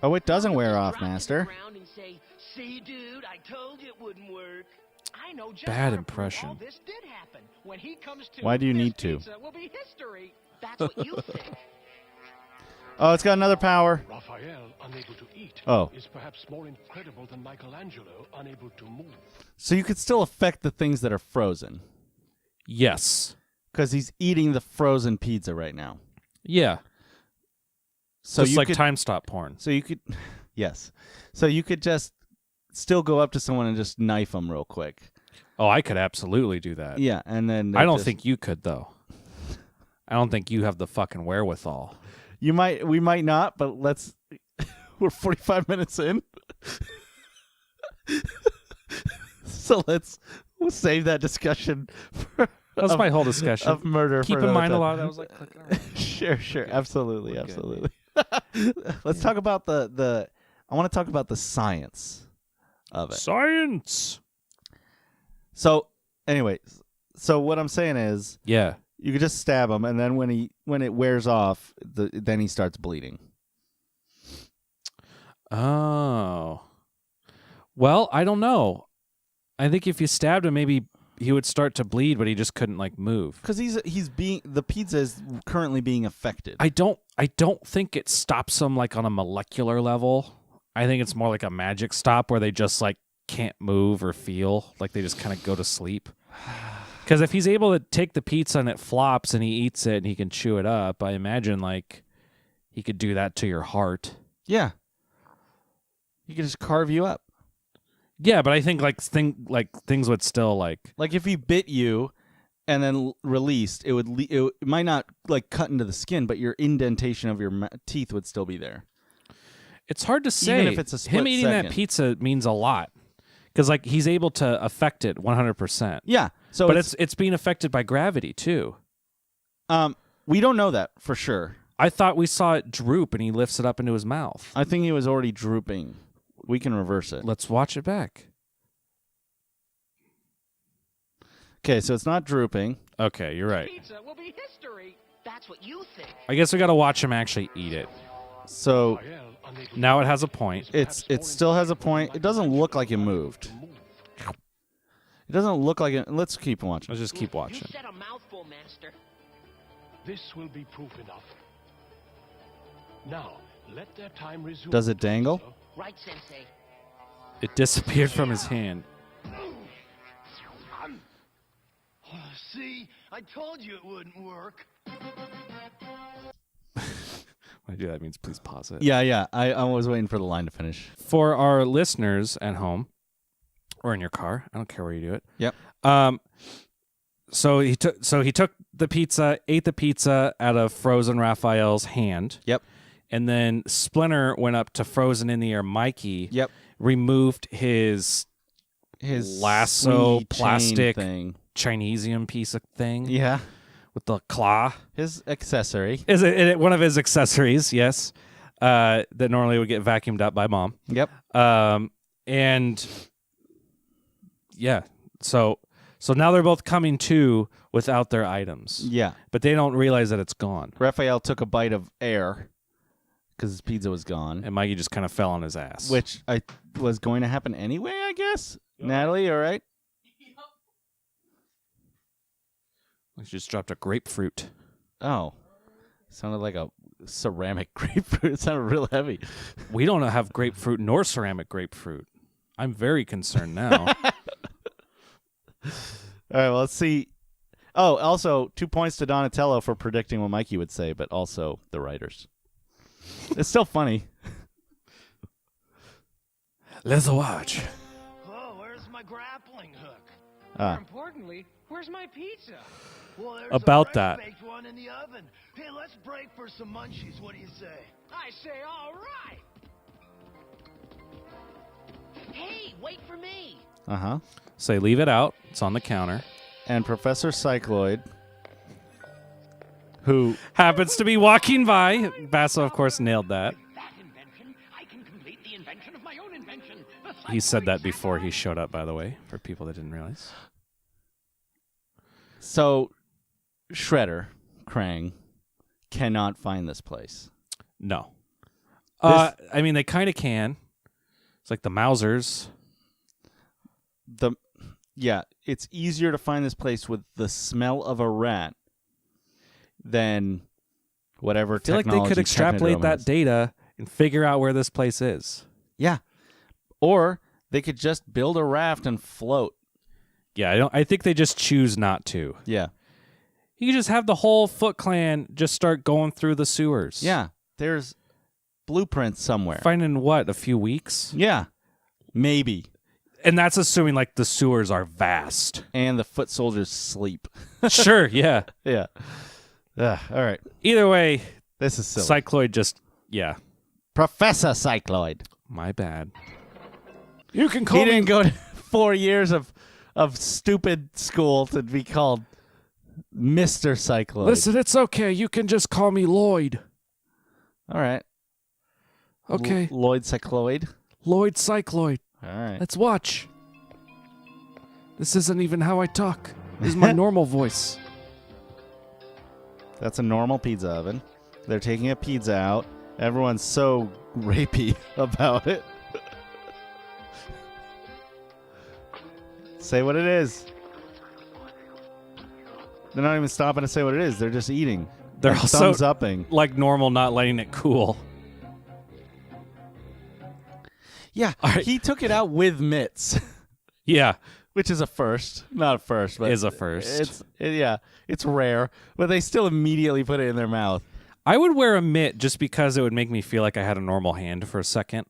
Oh, it doesn't wear off, Drop to the Master. ground and say, "See, dude, I told you it wouldn't work." I know just Bad how to prove impression. all this did happen. When he comes to, Why do you this need to? pizza will be history. That's what you think. Oh, it's got another power. Raphael, unable to eat, Oh. is perhaps more incredible than Michelangelo, unable to move. So you could still affect the things that are frozen. Yes. Because he's eating the frozen pizza right now. Yeah. So Just you like could, time stop porn. So you could, yes. So you could just still go up to someone and just knife them real quick. Oh, I could absolutely do that. Yeah, and then I don't think you could, though. I don't think you have the fucking wherewithal. you might. We might not, but let's. We're 45 minutes in, so we'll save that discussion. That's my whole discussion of murder. Keep for in mind, a another lot of time. that was like clicking around. Sure, absolutely. good. Let's talk about the. I want to talk about the science of it. Science. So, anyway, so what I'm saying is, Yeah. you could just stab him, and then when it wears off, then he starts bleeding. Oh. Well, I don't know. I think if you stabbed him, maybe would start to bleed, but he just couldn't like move. Because the pizza is currently being affected. I don't think it stops him like on a molecular level. I think it's more like a magic stop where they just like can't move or feel, like they just kind of go to sleep. Because if he's able to take the pizza and it flops and he eats it and he can chew it up, I imagine like he could do that to your heart. Yeah. He could just carve you up. Yeah, but I think things would still like if he bit you and then released, it might not like cut into the skin, but your indentation of your teeth would still be there. It's hard to say. Even if it's a split him eating second. that pizza means a lot because like he's able to affect it 100%. Yeah. So but it's being affected by gravity too. We don't know that for sure. I thought we saw it droop and he lifts it up into his mouth. I think he was already drooping. We can reverse it. Let's watch it back. Okay, so it's not drooping. Okay, you're right. Pizza will be history. That's what you think. I guess we got to watch him actually eat it. So now it has a point. it still has a point. It doesn't look like it moved. It doesn't look like it. Let's keep watching. Let's just keep watching. You said a mouthful, Master. This will be proof enough. Now, let their time resume. Does it dangle? Right, Sensei. It disappeared from his hand. See, I told you it wouldn't work. When I do that, means please pause it. Yeah. I was waiting for the line to finish. For our listeners at home or in your car, I don't care where you do it. Yep. So he took the pizza, ate the pizza out of Frozen Raphael's hand. Yep. And then Splinter went up to Frozen in the Air Mikey. Yep. Removed his lasso swingy chain plastic thing. Chinesium piece of thing. Yeah. With the claw. His accessory. Is it one of his accessories? Yes. That normally would get vacuumed up by Mom. Yep. And yeah, so now they're both coming to without their items. Yeah. But they don't realize that it's gone. Raphael took a bite of air because his pizza was gone. And Mikey just kind of fell on his ass. Which was going to happen anyway, I guess. Natalie, all right? He just dropped a grapefruit. Oh. Sounded like a ceramic grapefruit. It sounded real heavy. We don't have grapefruit nor ceramic grapefruit. I'm very concerned now. All right, well, let's see. Oh, also, 2 points to Donatello for predicting what Mikey would say, but also the writers. It's still funny. Let's watch. Oh, where's my grappling hook? More importantly, where's my pizza? Well, there's About a that. baked one in the oven. Hey, let's break for some munchies. What do you say? I say all right. Hey, wait for me. Uh-huh. Say leave it out. It's on the counter. And Professor Cycloid, who Happens to be walking by. Basso, of course, nailed that. That invention, I can complete the invention of my own invention. He said that before he showed up, by the way, for people that didn't realize. So Shredder, Krang, cannot find this place. No. I mean, they kind of can. It's like the Mausers. Yeah, it's easier to find this place with the smell of a rat than whatever I feel like technology they could extrapolate Technodrome that has. data and figure out where this place is. Yeah. Or they could just build a raft and float. Yeah, I think they just choose not to. Yeah. You could just have the whole Foot Clan just start going through the sewers. Yeah. There's blueprints somewhere. Finding what, a few weeks? Yeah. Maybe. And that's assuming like the sewers are vast. And the foot soldiers sleep. Sure, yeah. Yeah. All right. Either way, This is silly. Cycloid just, yeah. Professor Cycloid. My bad. You can call He me. didn't go to 4 years of stupid school to be called Mr. Cycloid. Listen, it's okay. You can just call me Lloyd. All right. Okay. Lloyd Cycloid. Lloyd Cycloid. All right. Let's watch. This isn't even how I talk. This is my normal voice. That's a normal pizza oven. They're taking a pizza out. Everyone's so rapey about it. Say what it is. They're not even stopping to say what it is. They're just eating. They're Like also thumbs upping. like normal, not letting it cool. Yeah, he took it out with mitts. Yeah. Which is a first. Not a first, but is a first. It's rare. But they still immediately put it in their mouth. I would wear a mitt just because it would make me feel like I had a normal hand for a second.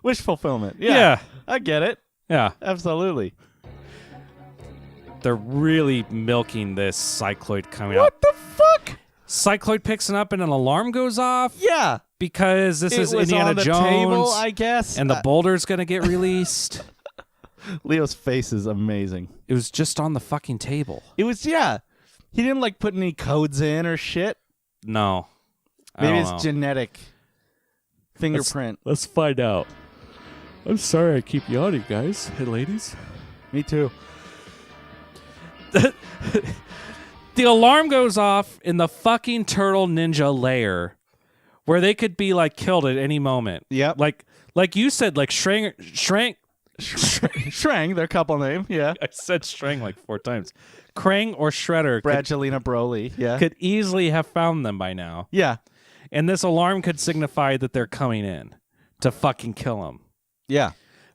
Wish fulfillment. Yeah. I get it. Yeah. Absolutely. They're really milking this cycloid coming What up. the fuck? Cycloid picks it up and an alarm goes off. Yeah. Because this is was Indiana on the Jones. table, I guess. And the boulder's going to get released. Leo's face is amazing. It was just on the fucking table. It was, yeah. He didn't like put any codes in or shit. No. Maybe it's genetic fingerprint. Let's find out. I'm sorry I keep yawning, guys and ladies. Me too. The alarm goes off in the fucking turtle ninja lair where they could be like killed at any moment. Yep. Like you said, like Shrang, Shrang, their couple name, yeah. I said Shrang like 4 times. Krang or Shredder Brangelina Broly, yeah. could easily have found them by now. Yeah. And this alarm could signify that they're coming in to fucking kill them. Yeah.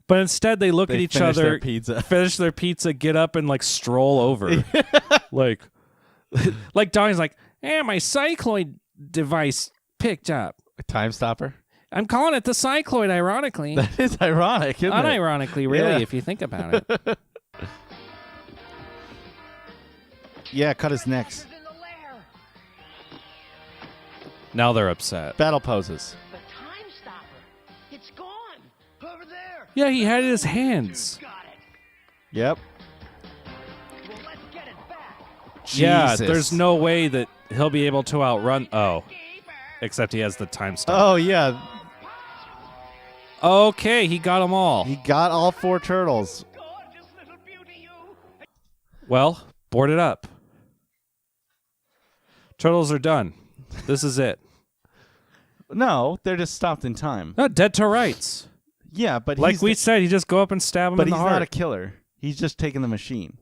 But instead they look at each finish other, their pizza. finish their pizza, get up and like stroll over. like Donnie's like, my cycloid device picked up. A time stopper? I'm calling it the cycloid, ironically. That is ironic, isn't it? Unironically, really, Yeah. if you think about it. Yeah, cut his necks. Now they're upset. Battle poses. The time stopper. It's gone. Over there. Yeah, he had it in his hands. Got it. Yep. Well, let's get it back. Yeah, Jesus. there's no way that he'll be able to outrun. Oh. Except he has the time stop. Oh, yeah. Okay, he got them all. He got all 4 turtles. Gorgeous little beauty, you. Well, board it up. Turtles are done. This is it. No, they're just stopped in time. No, dead to rights. Yeah, but Like we said, you just go up and stab him but in the he's heart. not a killer. He's just taking the machine.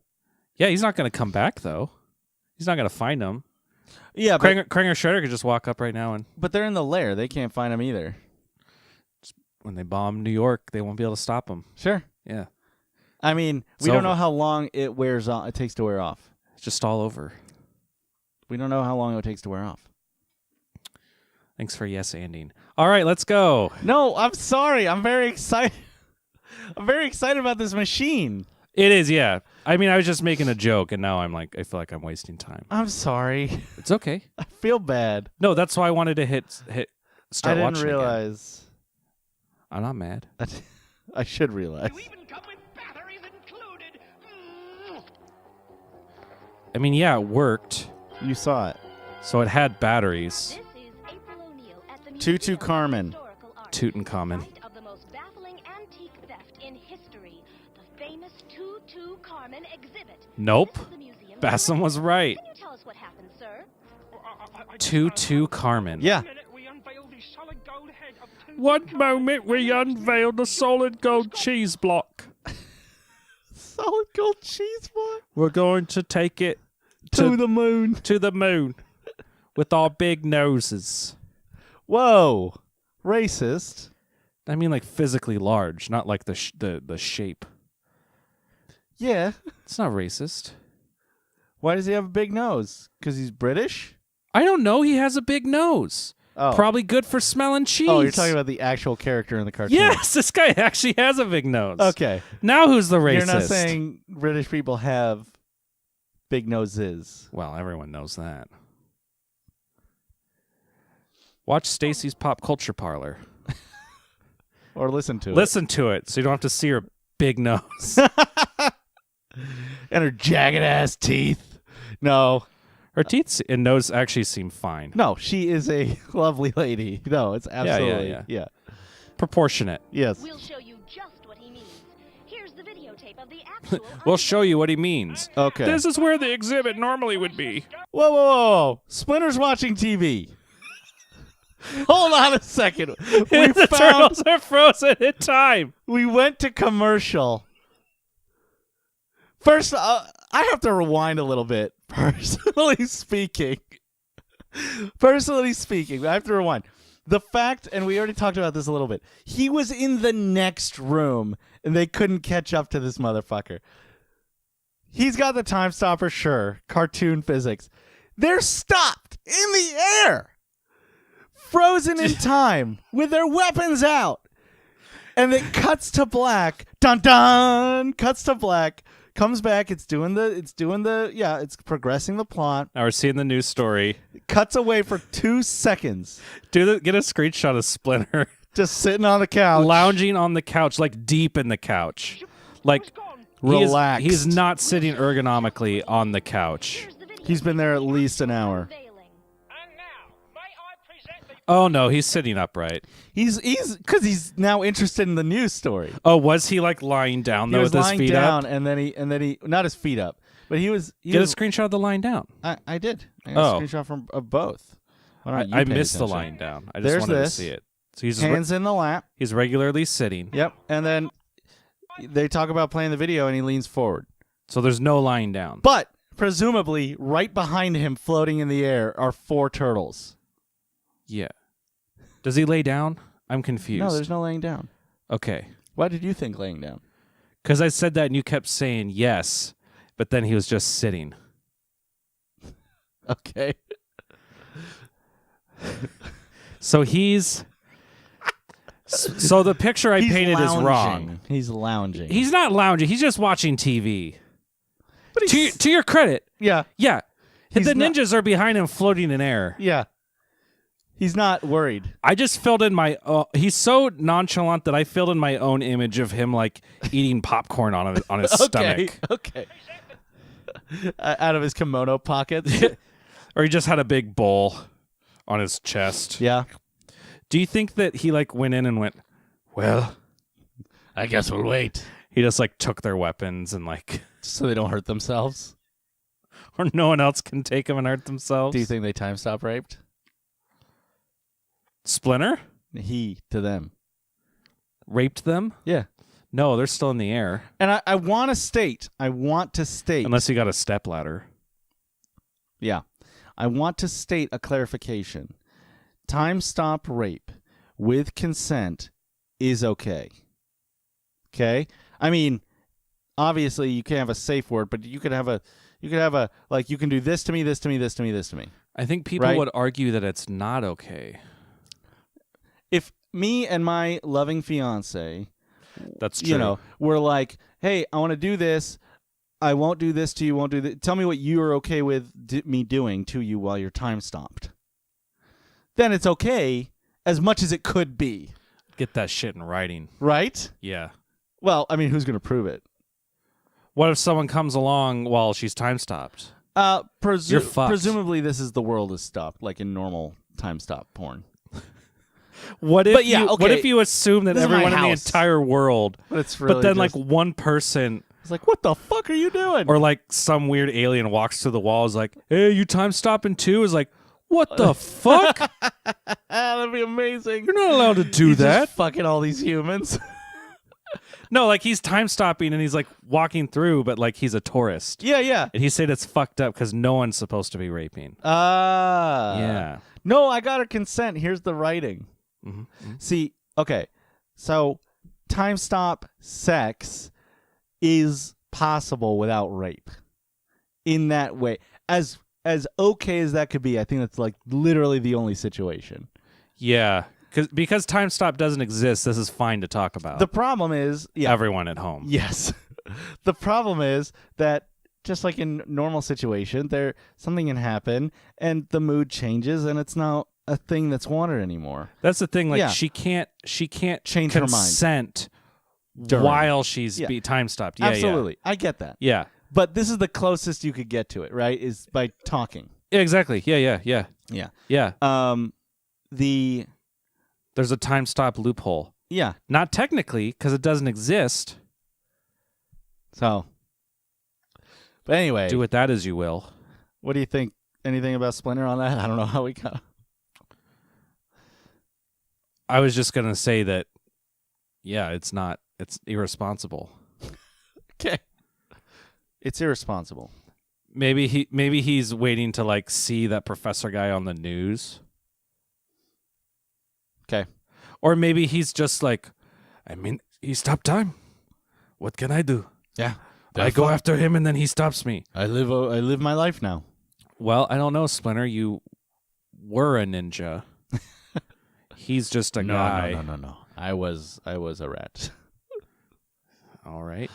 Yeah, he's not going to come back, though. He's not going to find him. Yeah, but, Krang or Shredder could just walk up right now and... but they're in the lair. They can't find him either. When they bomb New York, they won't be able to stop him. Sure. Yeah. I mean, It's we don't over. know how long it wears on. It takes to wear off. It's just all over. We don't know how long it takes to wear off. Thanks for yes-anding. All right, let's go. No, I'm sorry. I'm very excited. I'm very excited about this machine. It is, yeah. I mean, I was just making a joke, and now I'm like, I feel like I'm wasting time. I'm sorry. It's okay. I feel bad. No, that's why I wanted to start I watching didn't again. realize. I'm not mad. I should realize. You even come with batteries included. I mean, yeah, it worked. You saw it. So it had batteries. Tutu Carmen. Tutankhamun. Site of the most baffling antique theft in history, the famous Tutu Carmen exhibit. Nope. This is the museum. Basem was right. Can you tell us what happened, sir? Tutu Carmen. Yeah. We unveiled the solid gold head of One moment we unveiled the solid gold cheese block. Solid gold cheese block. We're going to take it To the moon. to the moon with our big noses. Whoa. Racist. I mean, like physically large, not like the shape. Yeah. It's not racist. Why does he have a big nose? Because he's British? I don't know. He has a big nose. Oh. Probably good for smelling cheese. Oh, you're talking about the actual character in the cartoon. Yes, this guy actually has a big nose. Okay. Now who's the racist? You're not saying British people have big noses. Well, everyone knows that. Watch Stacy's Pop Culture Parlor. Or listen to it. Listen to it so you don't have to see her big nose. And her jagged ass teeth. No. Her teeth and nose actually seem fine. No, she is a lovely lady. No, it's absolutely. yeah. Proportionate. Yes. We'll show you just what he means. Here's the videotape of the actual. We'll show you what he means. Okay. This is where the exhibit normally would be. Whoa, whoa, whoa. Splinter's watching TV. Hold on a second. The turtles are frozen in time. We went to commercial. First, I have to rewind a little bit, personally speaking. I have to rewind. The fact, and we already talked about this a little bit, he was in the next room, and they couldn't catch up to this motherfucker. He's got the time stopper, sure. Cartoon physics. They're stopped in the air, frozen in time, with their weapons out. And it cuts to black. Dun dun. Cuts to black. Comes back. It's progressing the plot. Now we're seeing the news story. Cuts away for 2 seconds. Get a screenshot of Splinter. Just sitting on the couch. Lounging on the couch, like deep in the couch. Like, relaxed. He's not sitting ergonomically on the couch. He's been there at least an hour. Oh no, he's sitting upright. He's because he's now interested in the news story. Oh, was he like lying down though with his feet down, up? and then he not his feet up, but he was. Get a screenshot of the lying down. I did. I got a screenshot from both. I missed the lying down. I just wanted to see it. So he's hands in the lap. He's regularly sitting. Yep, and then they talk about playing the video, and he leans forward. So there's no lying down. But presumably, right behind him, floating in the air, are 4 turtles. Yeah. Does he lay down? I'm confused. No, there's no laying down. Okay. Why did you think laying down? Because I said that and you kept saying yes, but then he was just sitting. Okay. So he's... So the picture I painted is wrong. He's lounging. He's not lounging. He's just watching TV. But to your credit. Yeah. Yeah. The ninjas are behind him floating in air. Yeah. He's not worried. I just filled in my... he's so nonchalant that I filled in my own image of him like eating popcorn on his stomach. Okay. Out of his kimono pockets. Or he just had a big bowl on his chest. Yeah. Do you think that he like went in and went, well, I guess we'll wait. He just like took their weapons and like... So they don't hurt themselves? Or no one else can take them and hurt themselves? Do you think they time stop raped? Splinter? He to them. Raped them? Yeah. No, they're still in the air. And I want to state. Unless you got a stepladder. Yeah. I want to state a clarification. Time stop rape with consent is okay. Okay? I mean, obviously you can't have a safe word, but you could have a like you can do this to me, this to me, this to me, this to me. I think people would argue that it's not okay. If me and my loving fiance, that's true. We're like, hey, I want to do this. I won't do this to you. Won't do this. Tell me what you are okay with me doing to you while you're time stopped. Then it's okay as much as it could be. Get that shit in writing. Right? Yeah. Well, I mean, who's going to prove it? What if someone comes along while she's time stopped? You're fucked. Presumably this is the world is stopped, like in normal time stop porn. What if you assume that everyone in the entire world, but then like one person is like, what the fuck are you doing? Or like some weird alien walks to the wall, is like, hey, you time stopping too? Is like, what the fuck? That'd be amazing. You're not allowed to do that. Just fucking all these humans. No, like he's time stopping and he's like walking through, but like he's a tourist. Yeah. And he said it's fucked up because no one's supposed to be raping. Yeah. No, I got her consent. Here's the writing. Mm-hmm. Mm-hmm. See, okay. So time stop sex is possible without rape. In that way. As okay as that could be, I think that's like literally the only situation. Yeah. Because time stop doesn't exist, this is fine to talk about. The problem is... Yeah. Everyone at home. Yes. The problem is that just like in normal situation, something can happen and the mood changes and it's not a thing that's wanted anymore. That's the thing. Like she can't change consent her mind while she's time stopped. Yeah, absolutely. I get that. Yeah. But this is the closest you could get to it, right? Is by talking. Yeah, exactly. Yeah. There's a time stop loophole. Yeah. Not technically, because it doesn't exist. So. But anyway. Do with that as you will. What do you think? Anything about Splinter on that? I don't know how we got. I was just going to say that, yeah, it's irresponsible. Okay. It's irresponsible. Maybe he's waiting to like see that professor guy on the news. Okay. Or maybe he's just like, I mean, he stopped time. What can I do? Yeah. I go after him and then he stops me. I live my life now. Well, I don't know, Splinter. You were a ninja. He's just a guy. No. I was a rat. All right.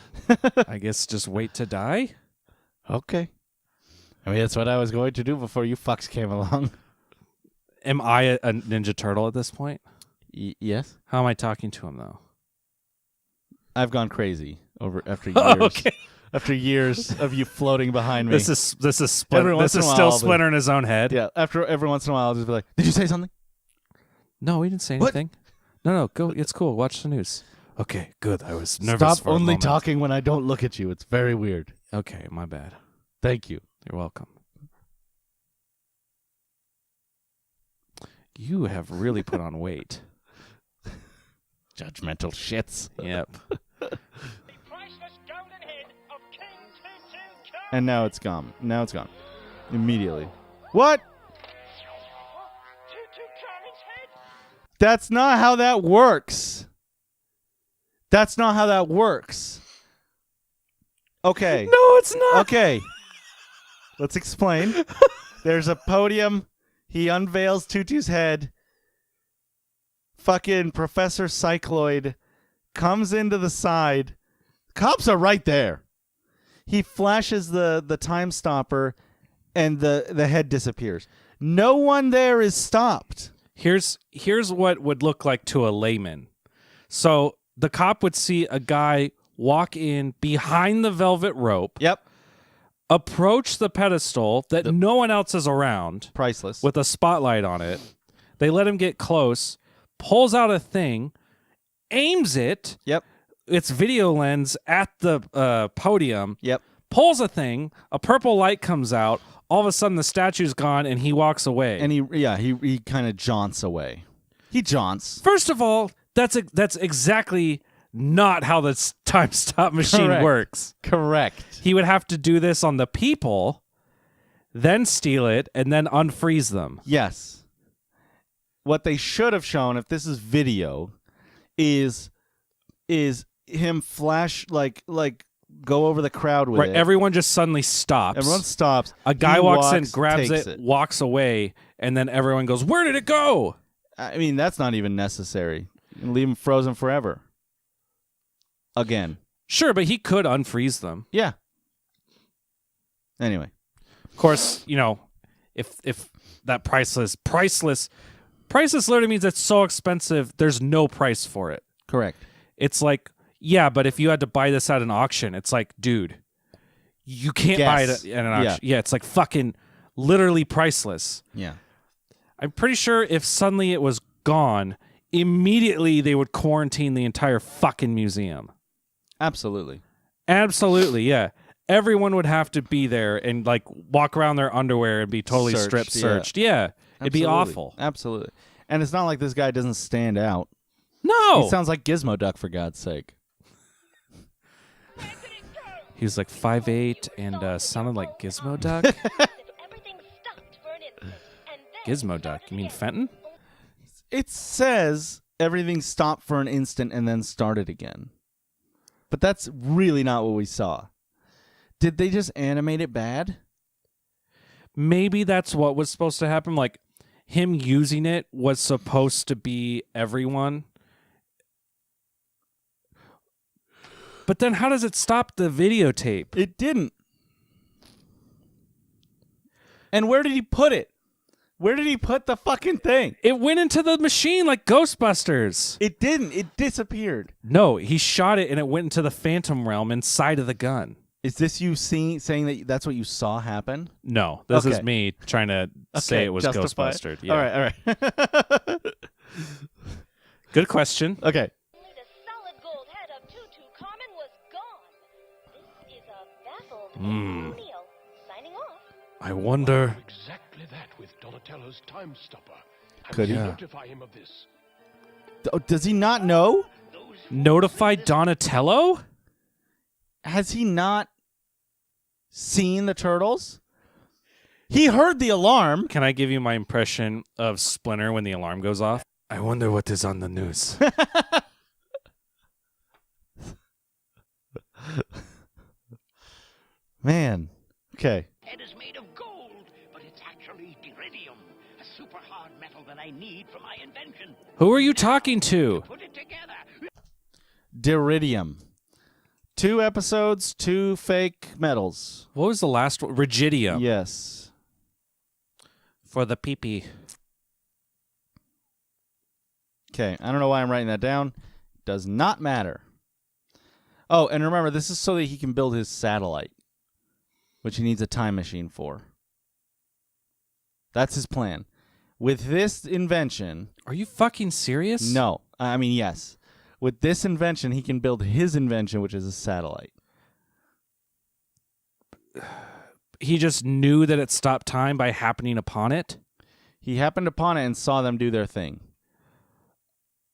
I guess just wait to die. Okay. I mean, that's what I was going to do before you fucks came along. Am I a Ninja Turtle at this point? Yes. How am I talking to him, though? I've gone crazy after years. Okay. After years of you floating behind me. This is Splinter. This is still Splinter in his own head. Yeah. After every once in a while, I'll just be like, "Did you say something?" No, we didn't say anything. No, go. It's cool. Watch the news. Okay, good. I was nervous. Stop for a only moment. talking when I don't look at you. It's very weird. Okay, my bad. Thank you. You're welcome. You have really put on weight. Judgmental shits. Yep. And now it's gone. Immediately. What? That's not how that works. Okay. No, it's not. Okay. Let's explain. There's a podium. He unveils Tutu's head. Fucking Professor Cycloid comes into the side. Cops are right there. He flashes the time stopper, and the head disappears. No one there is stopped. Here's what would look like to a layman. So the cop would see a guy walk in behind the velvet rope. Yep. Approach the pedestal that no one else is around. Priceless. With a spotlight on it. They let him get close, pulls out a thing, aims it. Yep. Its video lens at the podium. Yep. Pulls a thing, a purple light comes out, all of a sudden the statue's gone and he walks away. And he kind of jaunts away. He jaunts. First of all, that's exactly not how the time stop machine works. Correct. He would have to do this on the people, then steal it, and then unfreeze them. Yes. What they should have shown, if this is video, is him flash like go over the crowd with it. Everyone just suddenly stops. Everyone stops. A guy walks in, grabs it, walks away, and then everyone goes, "Where did it go?" I mean, that's not even necessary. You can leave him frozen forever. Again. Sure, but he could unfreeze them. Yeah. Anyway. Of course, if that priceless literally means it's so expensive, there's no price for it. Correct. It's like, yeah, but if you had to buy this at an auction, it's like, dude, you can't buy it at an auction. Yeah, it's like fucking literally priceless. Yeah. I'm pretty sure if suddenly it was gone, immediately they would quarantine the entire fucking museum. Absolutely. Absolutely, yeah. Everyone would have to be there and like walk around their underwear and be totally strip searched. Yeah. It'd be awful. Absolutely. And it's not like this guy doesn't stand out. No. He sounds like Gizmo Duck, for God's sake. He was like 5'8" and sounded like Gizmo Duck. Gizmo Duck? You mean Fenton? It says everything stopped for an instant and then started again. But that's really not what we saw. Did they just animate it bad? Maybe that's what was supposed to happen. Like, him using it was supposed to be everyone. But then how does it stop the videotape? It didn't. And where did he put it? Where did he put the fucking thing? It went into the machine like Ghostbusters. It didn't. It disappeared. No, he shot it and it went into the Phantom realm inside of the gun. Is this you saying that that's what you saw happen? No, this is me trying to say it was Ghostbusters. Yeah. All right. Good question. Okay. Only the solid gold head of Tutu Carmen was gone. This is a baffled O'Neill. Signing off. I wonder. Exactly that with Donatello's time stopper. Could you he? notify him of this? Does he not know? Notify Donatello? Has he not seen the turtles. He heard the alarm. Can I give you my impression of Splinter when the alarm goes off? I wonder what is on the news. Man. Okay. Head is made of gold, but it's actually iridium, a super hard metal that I need for my invention. Who are you talking to? Put it together. Diridium. 2 episodes, 2 fake medals. What was the last one? Rigidium. Yes. For the pee-pee. Okay, I don't know why I'm writing that down. Does not matter. Oh, and remember, this is so that he can build his satellite, which he needs a time machine for. That's his plan. With this invention... Are you fucking serious? No. I mean, yes. With this invention, he can build his invention, which is a satellite. He just knew that it stopped time by happening upon it? He happened upon it and saw them do their thing.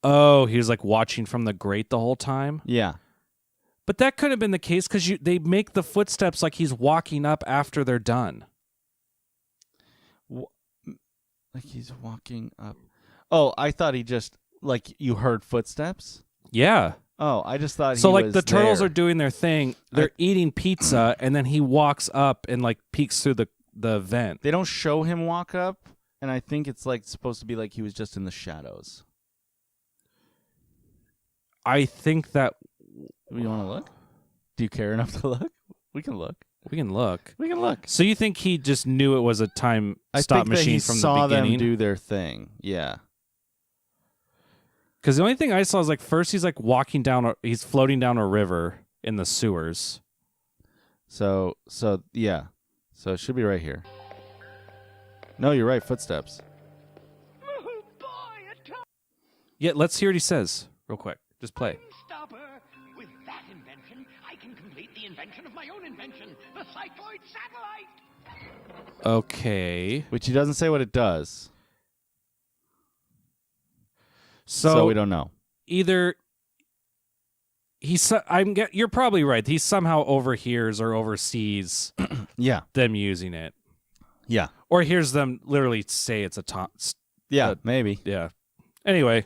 Oh, he was like watching from the grate the whole time? Yeah. But that could have been the case because they make the footsteps like he's walking up after they're done. Like he's walking up. Oh, I thought he just, like, you heard footsteps? Yeah. Oh, I just thought so he like was the turtles there. are doing their thing. They're eating pizza, and then he walks up and like peeks through the vent. They don't show him walk up, and I think it's like supposed to be like he was just in the shadows. I think that... You want to look? Do you care enough to look? We can look. We can look. We can look. So you think he just knew it was a time stop machine from the beginning? I think that he saw them do their thing. Yeah. Because the only thing I saw is like first he's like walking down, he's floating down a river in the sewers. So yeah. So it should be right here. No, you're right. Footsteps. Oh, boy, Yeah, let's hear what he says real quick. Just play. Stopper. With that invention, I can complete the invention of my own invention, the cycloid satellite. Okay. Which he doesn't say what it does. So we don't know. Either you're probably right. He somehow overhears or oversees Yeah. them using it. Yeah. Or hears them literally say it's a Yeah, maybe. Yeah. Anyway.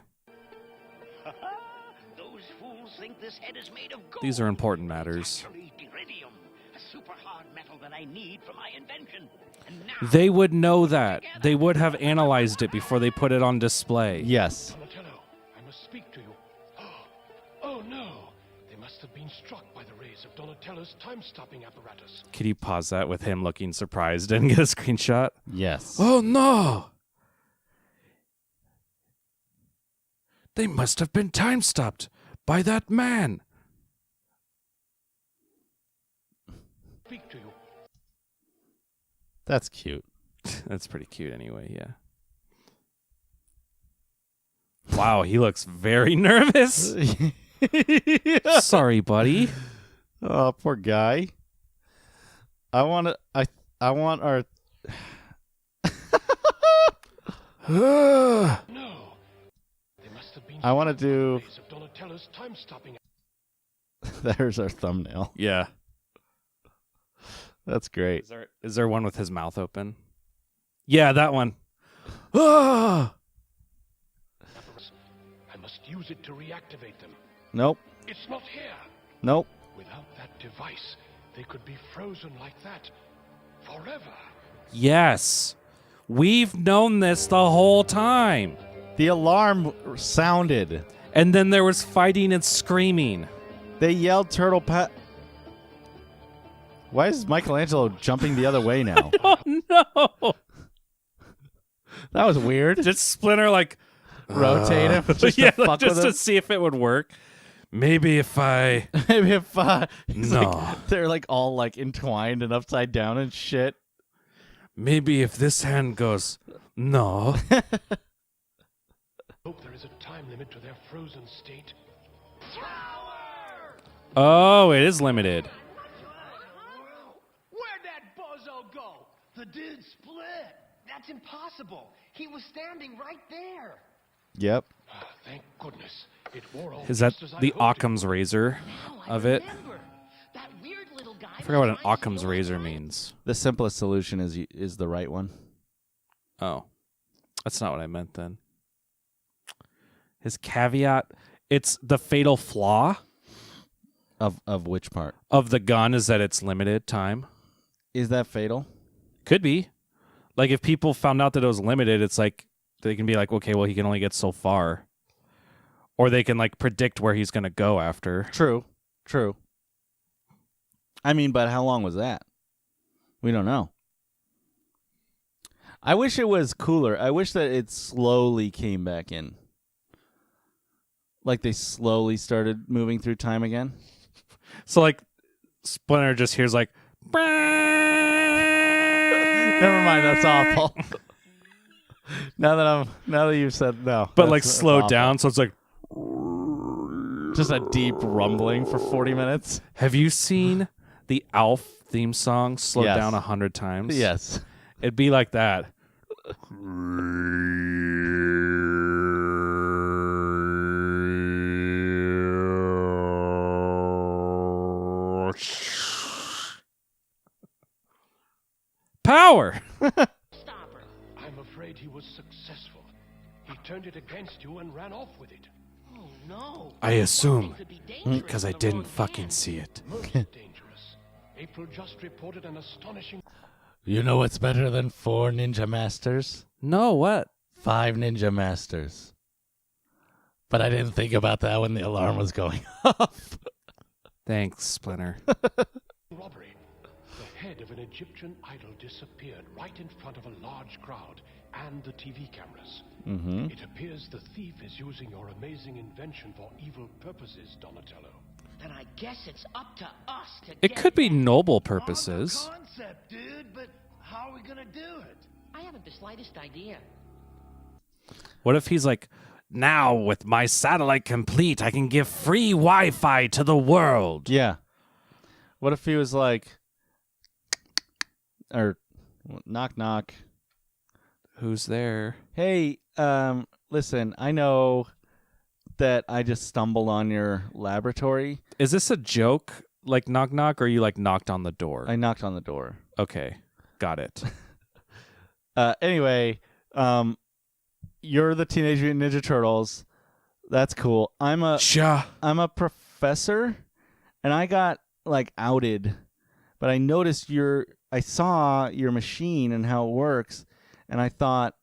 Those fools think this head is made of gold. These are important matters. Actually, iridium, a super hard metal that I need for my invention. And now They would know that. They would have analyzed it before they put it on display. Yes. Donatello, I must speak to you. Oh no! They must have been struck by the rays of Donatello's time-stopping apparatus. Could you pause that with him looking surprised and get a screenshot? Yes. Oh no! They must have been time-stopped by that man. Speak to you. That's cute. That's pretty cute anyway, yeah. Wow, he looks very nervous. Yeah. Sorry, buddy. Oh, poor guy. I want our No! They must have been I want to do rays of Donatello's time-stopping. There's our thumbnail. Yeah. That's great. Is there one with his mouth open? Yeah, that one. Ah! I must use it to reactivate them. Nope. It's not here. Nope. Without that device, they could be frozen like that forever. Yes. We've known this the whole time. The alarm sounded. And then there was fighting and screaming. They yelled turtle pat. Why is Michelangelo jumping the other way now? Oh no. That was weird. Just Splinter like rotate him just yeah, to fuck just with to him. see if it would work. Maybe if I Maybe if he's No. like, they're like all like entwined and upside down and shit. Maybe if this hand goes no. Hope there is a time limit to their frozen state. Oh, it is limited. Where'd that bozo go? The dude split. That's impossible. He was standing right there. Yep. Thank goodness. It wore off Is that just as I the hoped it Occam's razor Now I of it? remember. That weird little guy. I forgot what an Occam's razor means. The simplest solution is the right one. Oh, that's not what I meant then. His caveat, it's the fatal flaw Of which part? of the gun is that it's limited time. Is that fatal? Could be. Like if people found out that it was limited, it's like they can be like, okay, well, he can only get so far. Or they can like predict where he's going to go after. True. I mean, but how long was that? We don't know. I wish it was cooler. I wish that it slowly came back in. Like they slowly started moving through time again. So like Splinter just hears like Never mind, that's awful. now that you've said no. But like slowed down, so it's like just a deep rumbling for 40 minutes. Have you seen the Alf theme song slowed down 100 times? Yes. It'd be like that. Power! I'm afraid he was successful. He turned it against you and ran off with it. Oh, no. I assume, Could be dangerous because I in the didn't wrong fucking hands. see it. Most dangerous. April just reported an astonishing... You know what's better than 4 ninja masters? No, what? 5 ninja masters. But I didn't think about that when the alarm was going off. Thanks, Splinter. robbery. The head of an Egyptian idol disappeared right in front of a large crowd and the TV cameras. Mm-hmm. It appears the thief is using your amazing invention for evil purposes, Donatello. Then I guess it's up to us to It get could be that. noble purposes. Concept, dude, but how are we gonna do it? I haven't the slightest idea. What if he's like, now with my satellite complete, I can give free Wi-Fi to the world? Yeah. What if he was like, or knock knock. Who's there? Hey, listen, I know that I just stumbled on your laboratory. Is this a joke, like knock knock, or you like knocked on the door? I knocked on the door. Okay, got it. Anyway, you're the Teenage Mutant Ninja Turtles. That's cool. I'm a professor, and I got like outed, but I noticed I saw your machine and how it works, and I thought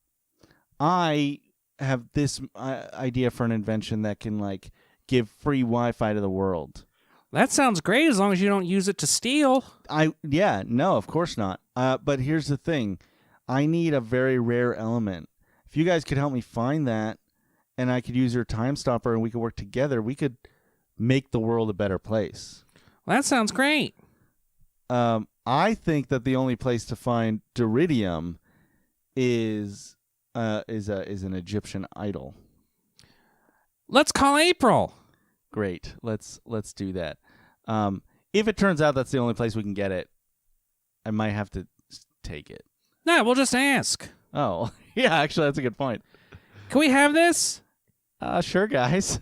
I have this idea for an invention that can like give free Wi-Fi to the world. That sounds great as long as you don't use it to steal. No, of course not. But here's the thing. I need a very rare element. If you guys could help me find that, and I could use your time stopper and we could work together, we could make the world a better place. Well, that sounds great. I think that the only place to find Duridium is an Egyptian idol. Let's call April. Great. Let's do that. If it turns out that's the only place we can get it, I might have to take it. Nah, we'll just ask. Oh, yeah, actually, that's a good point. Can we have this? Sure, guys.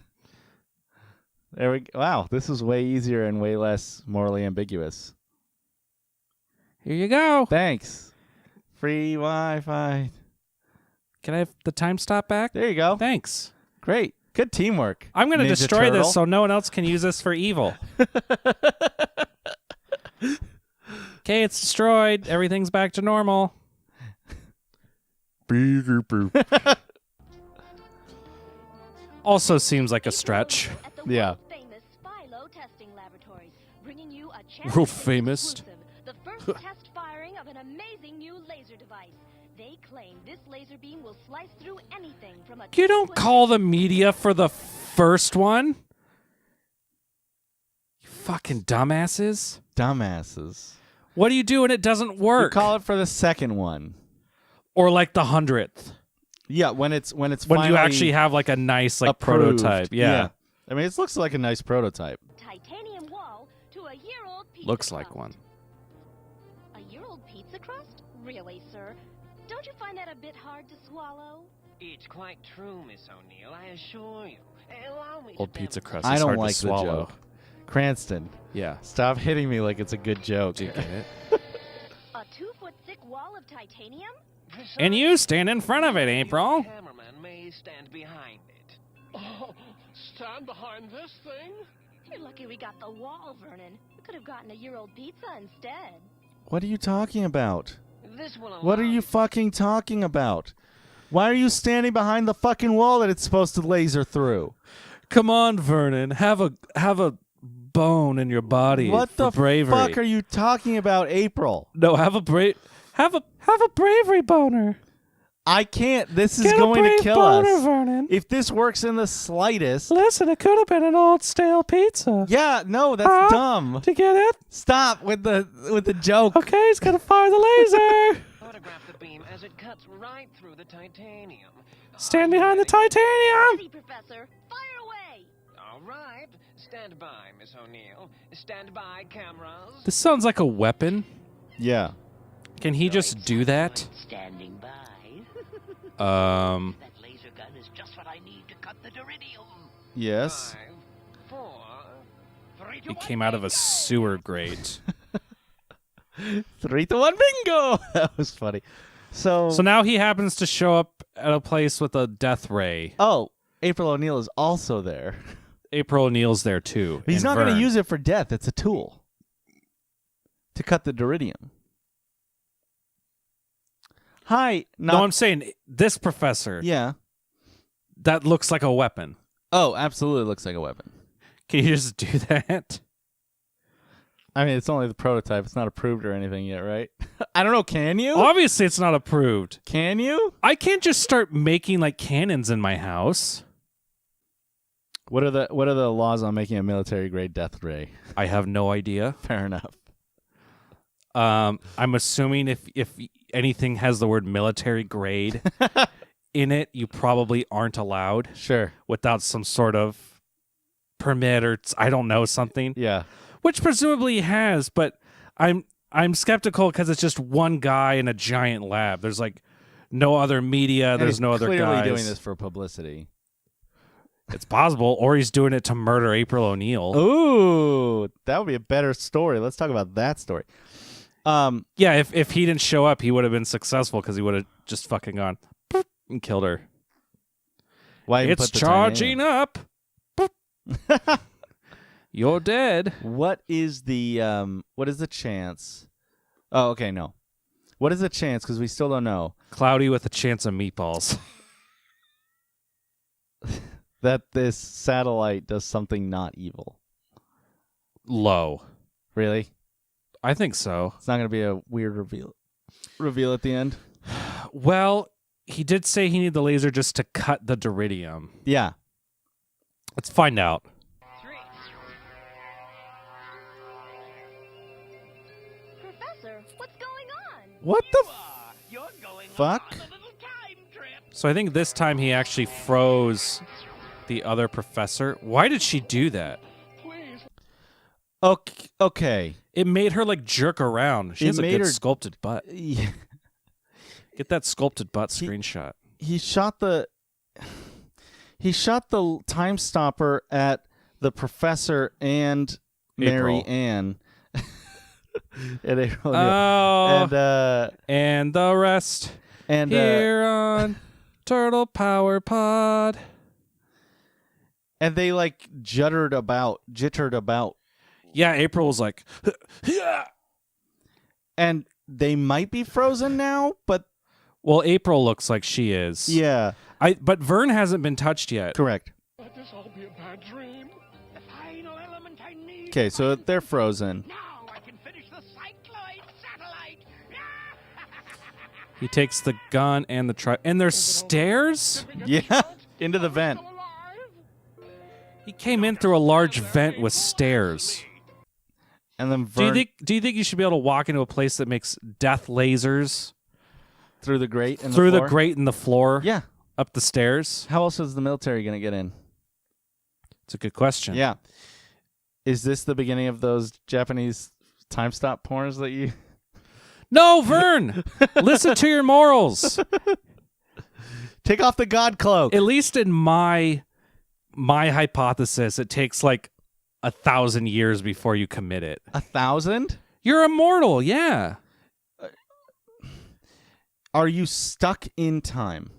There we go. Wow, this is way easier and way less morally ambiguous. Here you go. Thanks. Free Wi-Fi. Can I have the time stop back? There you go. Thanks. Great. Good teamwork. I'm going to Ninja destroy Turtle. this so no one else can use this for evil. Okay, it's destroyed. Everything's back to normal. Also seems like a stretch. Yeah. Famous Philo testing laboratory, bringing you a World famous. exclusive, the first test firing of an amazing new laser device. They claim this laser beam will slice through anything from a You don't call the media for the first one? You fucking dumbasses. Dumbasses. What do you do when it doesn't You work? call it for the second one. Or like the 100th. Yeah, when it's When finally you actually have like a nice like approved. prototype. Yeah. I mean, it looks like a nice prototype. titanium wall to a year-old pizza Looks like crust. one. A year-old pizza crust? Really, sir? Don't you find that a bit hard to swallow? It's quite true, Miss O'Neill, I assure you. Allow me Old to pizza demonstrate. crust I is don't hard like to the swallow. joke. Cranston. Yeah. Stop hitting me like it's a good joke. Do you get it? A 2-foot thick wall of titanium? And you stand in front of it, April. The cameraman may stand behind it. Oh, stand behind this thing? You're lucky we got the wall, Vernon. We could have gotten a year-old pizza instead. What are you talking about? This will What are allow you fucking talking about? Why are you standing behind the fucking wall that it's supposed to laser through? Come on, Vernon. Have a bone in your body. What for the bravery. fuck are you talking about, April? No, have a bravery boner. I can't. This is Get going a brave to kill boner, us. Vernon. If this works in the slightest. Listen, it could have been an old stale pizza. Yeah, no, that's dumb. Did you get it? Stop with the joke. Okay, he's gonna fire the laser. photograph the beam as it cuts right through the titanium. Stand behind the titanium. Easy, Professor. Fire away! All right. Stand by, Miss O'Neill. Stand by, cameras. This sounds like a weapon. Yeah. Can he just do that? Standing by. That laser gun is just what I need to cut the deridium. Yes. 5, 4, 3, 2, He 1, came out of a sewer grate. 3 to 1 bingo. That was funny. So now he happens to show up at a place with a death ray. Oh, April O'Neil is also there. April O'Neil's there too. He's and not going to Vern. use it for death. It's a tool to cut the deridium. Hi. No, I'm saying this professor. Yeah. That looks like a weapon. Oh, absolutely looks like a weapon. Can you just do that? I mean, it's only the prototype. It's not approved or anything yet, right? I don't know. Can you? Obviously, it's not approved. Can you? I can't just start making like cannons in my house. What are the laws on making a military grade death ray? I have no idea. Fair enough. I'm assuming if anything has the word military grade in it, you probably aren't allowed. Sure. Without some sort of permit or I don't know, something. Yeah. Which presumably he has, but I'm skeptical because it's just one guy in a giant lab. There's like no other media. And There's he's no other clearly guys. doing this for publicity. It's possible, or he's doing it to murder April O'Neil. Ooh, that would be a better story. Let's talk about that story. Yeah, if he didn't show up, he would have been successful because he would have just fucking gone boop, and killed her. Why? It's charging up. You're dead. What is the chance? Oh, okay, no. What is the chance? Because we still don't know. Cloudy with a chance of meatballs. That this satellite does something not evil. Low. Really? I think so. It's not going to be a weird reveal at the end? Well, he did say he needed the laser just to cut the deridium. Yeah. Let's find out. 3. Professor, what's going on? What the You're going fuck? on a little time trip. So I think this time he actually froze the other professor. Why did she do that? Okay. It made her like jerk around. She has a good sculpted butt. Yeah. Get that sculpted butt screenshot. He shot the time stopper at the professor and Mary April. Ann. And April, and the rest and here on Turtle Power Pod. And they like jittered about. Yeah, April was like, yeah. And they might be frozen now, but Well, April looks like she is. yeah, But Vern hasn't been touched yet. correct. Let this all be a bad dream. The final element I need. Okay, so they're frozen. Now I can finish the cycloid satellite. He takes the gun and the and there's stairs? Yeah, into the vent. He came in through a large vent with stairs. And then Do you think you should be able to walk into a place that makes death lasers through the grate in through the the floor? grate in the floor? Yeah. Up the stairs? How else is the military going to get in? It's a good question. Yeah. Is this the beginning of those Japanese time stop porns that you... No, Vern! Listen to your morals. Take off the god cloak. At least in my hypothesis, it takes like 1,000 years before you commit it. 1,000? You're immortal, yeah. Are you stuck in time?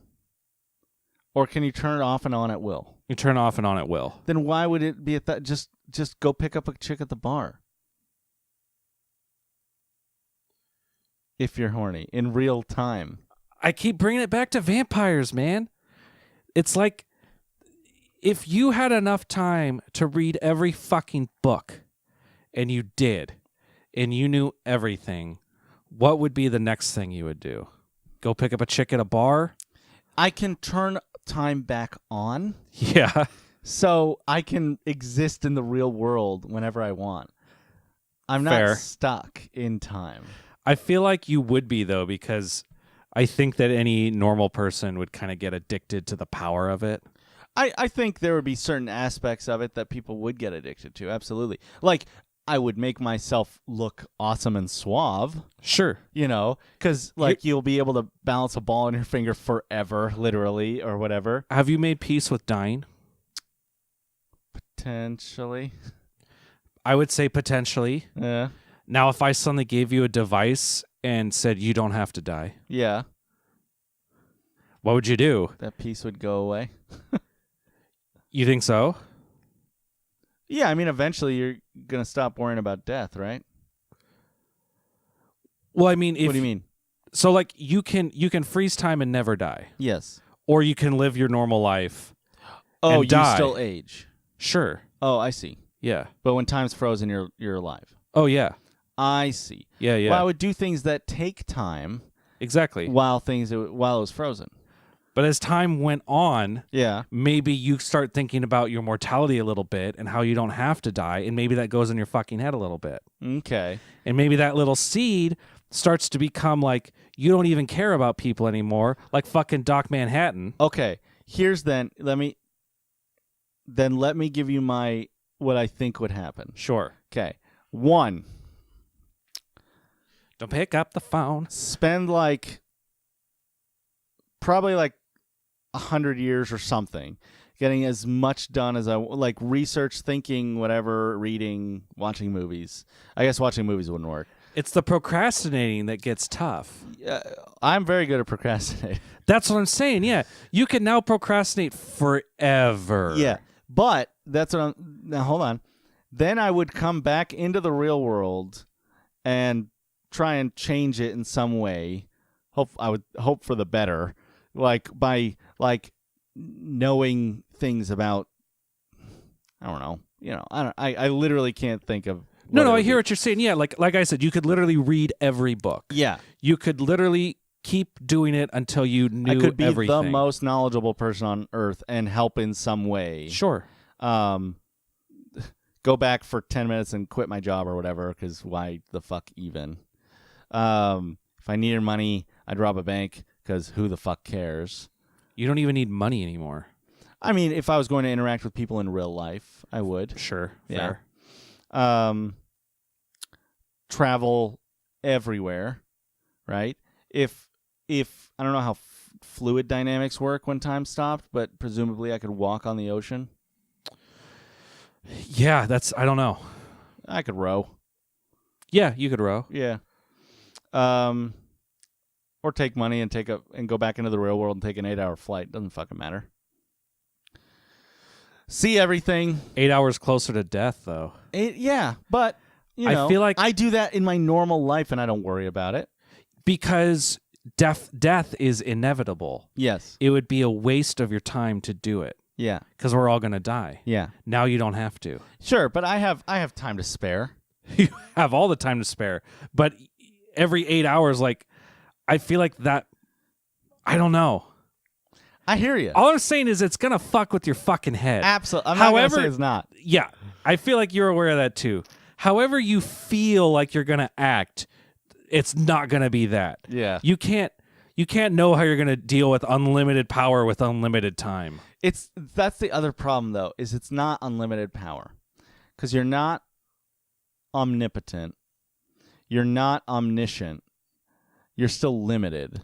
Or can you turn it off and on at will? You turn off and on at will. Then why would it be at that? Just go pick up a chick at the bar. If you're horny in real time. I keep bringing it back to vampires, man. It's like if you had enough time to read every fucking book, and you did, and you knew everything, what would be the next thing you would do? Go pick up a chick at a bar? I can turn time back on. Yeah. So I can exist in the real world whenever I want. I'm not stuck in time. I feel like you would be, though, because I think that any normal person would kind of get addicted to the power of it. I think there would be certain aspects of it that people would get addicted to. Absolutely. Like, I would make myself look awesome and suave. Sure. You know, because, like, you'll be able to balance a ball on your finger forever, literally, or whatever. Have you made peace with dying? Potentially. I would say potentially. Yeah. Now, if I suddenly gave you a device and said you don't have to die. Yeah. What would you do? That piece would go away. You think so? Yeah, I mean, eventually you're going to stop worrying about death, right? Well, I mean, what do you mean? So, like, you can freeze time and never die. Yes. Or you can live your normal life. Oh, and die. You still age. Sure. Oh, I see. Yeah. But when time's frozen, you're alive. Oh, yeah. I see. Yeah, yeah. Well, I would do things that take time. Exactly. While it was frozen. But as time went on, yeah, maybe you start thinking about your mortality a little bit and how you don't have to die, and maybe that goes in your fucking head a little bit. Okay. And maybe that little seed starts to become like you don't even care about people anymore, like fucking Doc Manhattan. Okay. Here's let me give you what I think would happen. Sure. Okay. 1. Don't pick up the phone. Spend probably 100 years or something, getting as much done as research, thinking, whatever, reading, watching movies. I guess watching movies wouldn't work. It's the procrastinating that gets tough. I'm very good at procrastinating. That's what I'm saying. Yeah, you can now procrastinate forever. Yeah, but that's what now hold on. Then I would come back into the real world and try and change it in some way. I would hope for the better. By knowing things about, I don't know, I literally can't think of. No, I hear what you're saying. Yeah, like I said, you could literally read every book. Yeah, you could literally keep doing it until you knew everything. I could be the most knowledgeable person on Earth and help in some way. Sure. Go back for 10 minutes and quit my job or whatever, because why the fuck even? If I needed money, I'd rob a bank. Because who the fuck cares? You don't even need money anymore. I mean, if I was going to interact with people in real life, I would. Sure. Yeah. Fair. Travel everywhere, right? If I don't know how fluid dynamics work when time stopped, but presumably I could walk on the ocean. Yeah, I don't know. I could row. Yeah, you could row. Yeah. Or take money and go back into the real world and take an 8-hour flight. Doesn't fucking matter. See everything. 8 hours closer to death, though. Yeah, but I feel like I do that in my normal life and I don't worry about it because death is inevitable. Yes, it would be a waste of your time to do it. Yeah, because we're all gonna die. Yeah. Now you don't have to. Sure, but I have time to spare. You have all the time to spare, but every 8 hours, I feel like that. I don't know. I hear you. All I'm saying is it's gonna fuck with your fucking head. Absolutely. I'm not gonna say it's not. Yeah, I feel like you're aware of that too. However you feel like you're gonna act, it's not gonna be that. Yeah. You can't know how you're gonna deal with unlimited power with unlimited time. That's the other problem though, is it's not unlimited power. Because you're not omnipotent. You're not omniscient. You're still limited.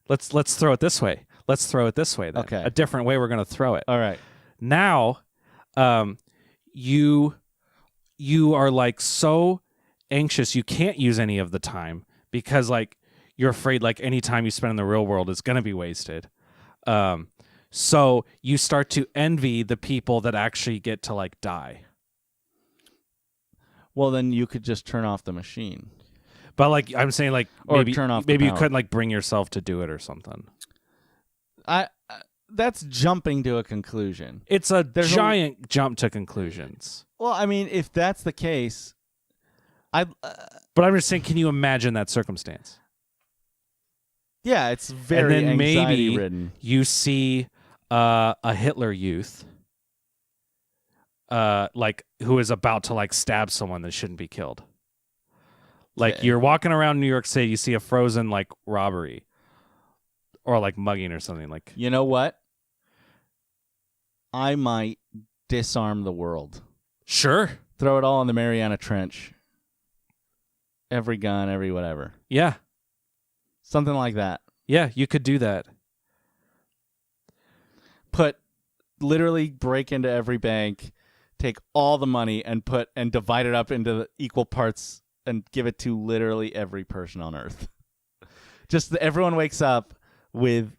Let's throw it this way. Let's throw it this way then. Okay. A different way we're going to throw it. All right. Now, you you are like so anxious you can't use any of the time because like you're afraid like any time you spend in the real world is going to be wasted. So you start to envy the people that actually get to like die. Well, then you could just turn off the machine. But like I'm saying, like or maybe turn off. Maybe you couldn't like bring yourself to do it or something. That's jumping to a conclusion. It's a giant jump to conclusions. Well, I mean, if that's the case, But I'm just saying, can you imagine that circumstance? Yeah, it's very and then anxiety maybe ridden. You see a Hitler Youth, like who is about to like stab someone that shouldn't be killed. Like you're walking around New York City, you see a frozen like robbery, or like mugging or something. Like, you know what? I might disarm the world. Sure. Throw it all in the Mariana Trench. Every gun, every whatever. Yeah. Something like that. Yeah, you could do that. Literally break into every bank, take all the money and divide it up into the equal parts and give it to literally every person on Earth. Just everyone wakes up with...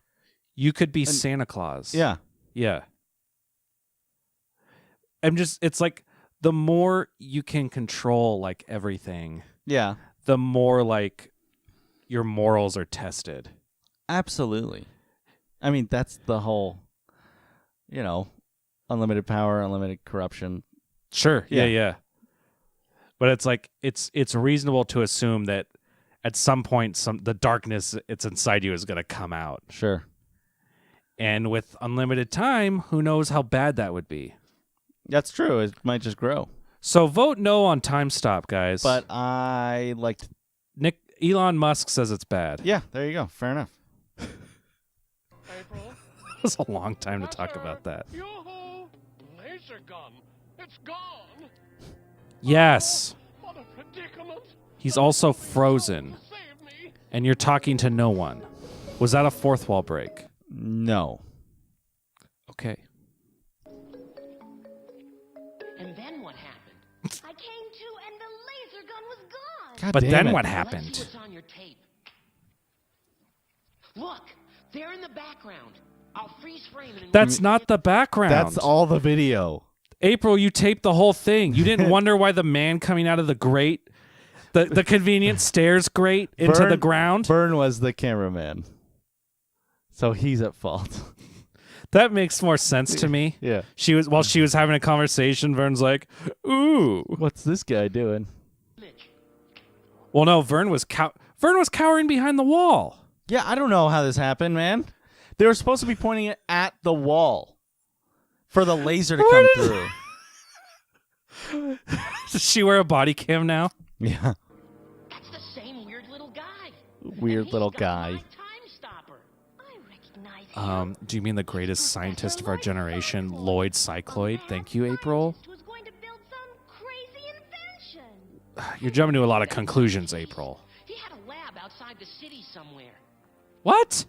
You could be Santa Claus. Yeah. Yeah. It's like the more you can control like everything. Yeah. The more like your morals are tested. Absolutely. I mean, that's the whole, unlimited power, unlimited corruption. Sure. Yeah. But it's like it's reasonable to assume that at some point the darkness it's inside you is going to come out. Sure. And with unlimited time, who knows how bad that would be. That's true. It might just grow. So vote no on Time Stop, guys. But I liked... Elon Musk says it's bad. Yeah, there you go. Fair enough. April? It was a long time to talk about that. Yoo-hoo! Laser gun. It's gone. Yes. What a predicament. He's also frozen. And you're talking to no one. Was that a fourth wall break? No. Okay. And then what happened? I came to and the laser gun was gone. God But damn then it. what Let's see happened? what's on your tape. Look, they're in the background. I'll freeze frame it. That's not the background. That's all the video. April, you taped the whole thing. You didn't wonder why the man coming out of the grate, the convenient stairs grate into the ground? Vern was the cameraman. So he's at fault. That makes more sense to me. Yeah. While she was having a conversation, Vern's like, ooh. What's this guy doing? Well, no, Vern was cowering behind the wall. Yeah, I don't know how this happened, man. They were supposed to be pointing it at the wall for the laser to come through. Does she wear a body cam now? Yeah. That's the same weird little guy. Weird little guy. Do you mean the greatest scientist of our generation, Lloyd Cycloid? Thank you, April. Was going to build some crazy invention. You're jumping to a lot of conclusions, April. He had a lab outside the city somewhere. What?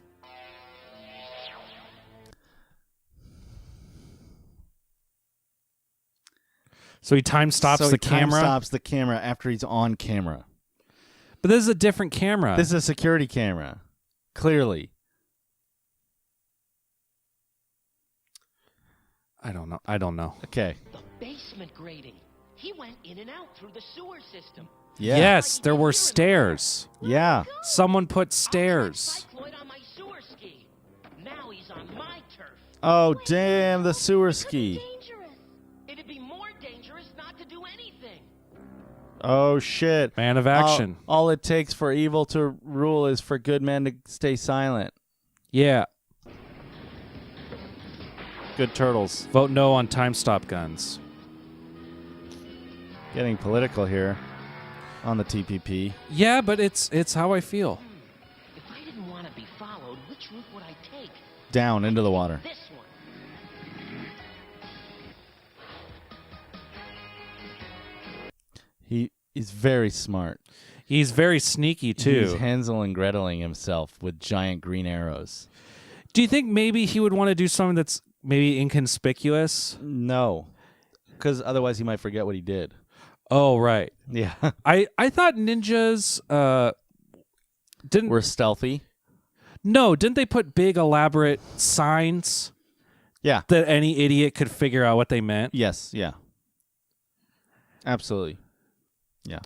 So he time stops the camera? Time stops the camera after he's on camera. But this is a different camera. This is a security camera. Clearly. I don't know. Okay. The basement grating. He went in and out through the sewer system. Yeah. Yes, there were stairs. Yeah. Someone put stairs. Cycloid on my sewer ski. Now he's on my turf. Oh, damn, the sewer ski. It'd be more dangerous not to do anything. Oh, shit. Man of action. All it takes for evil to rule is for good men to stay silent. Yeah. Good turtles. Vote no on time stop guns. Getting political here on the TPP. Yeah, but it's how I feel. If I didn't want to be followed, which route would I take? Down into the water. This one. He is very smart. He's very sneaky, too. He's Hansel and Greteling himself with giant green arrows. Do you think maybe he would want to do something that's maybe inconspicuous? No. Because otherwise he might forget what he did. Oh, right. Yeah. I thought ninjas didn't We're stealthy. No, didn't they put big elaborate signs? Yeah. That any idiot could figure out what they meant? Yes, yeah. Absolutely. Yeah.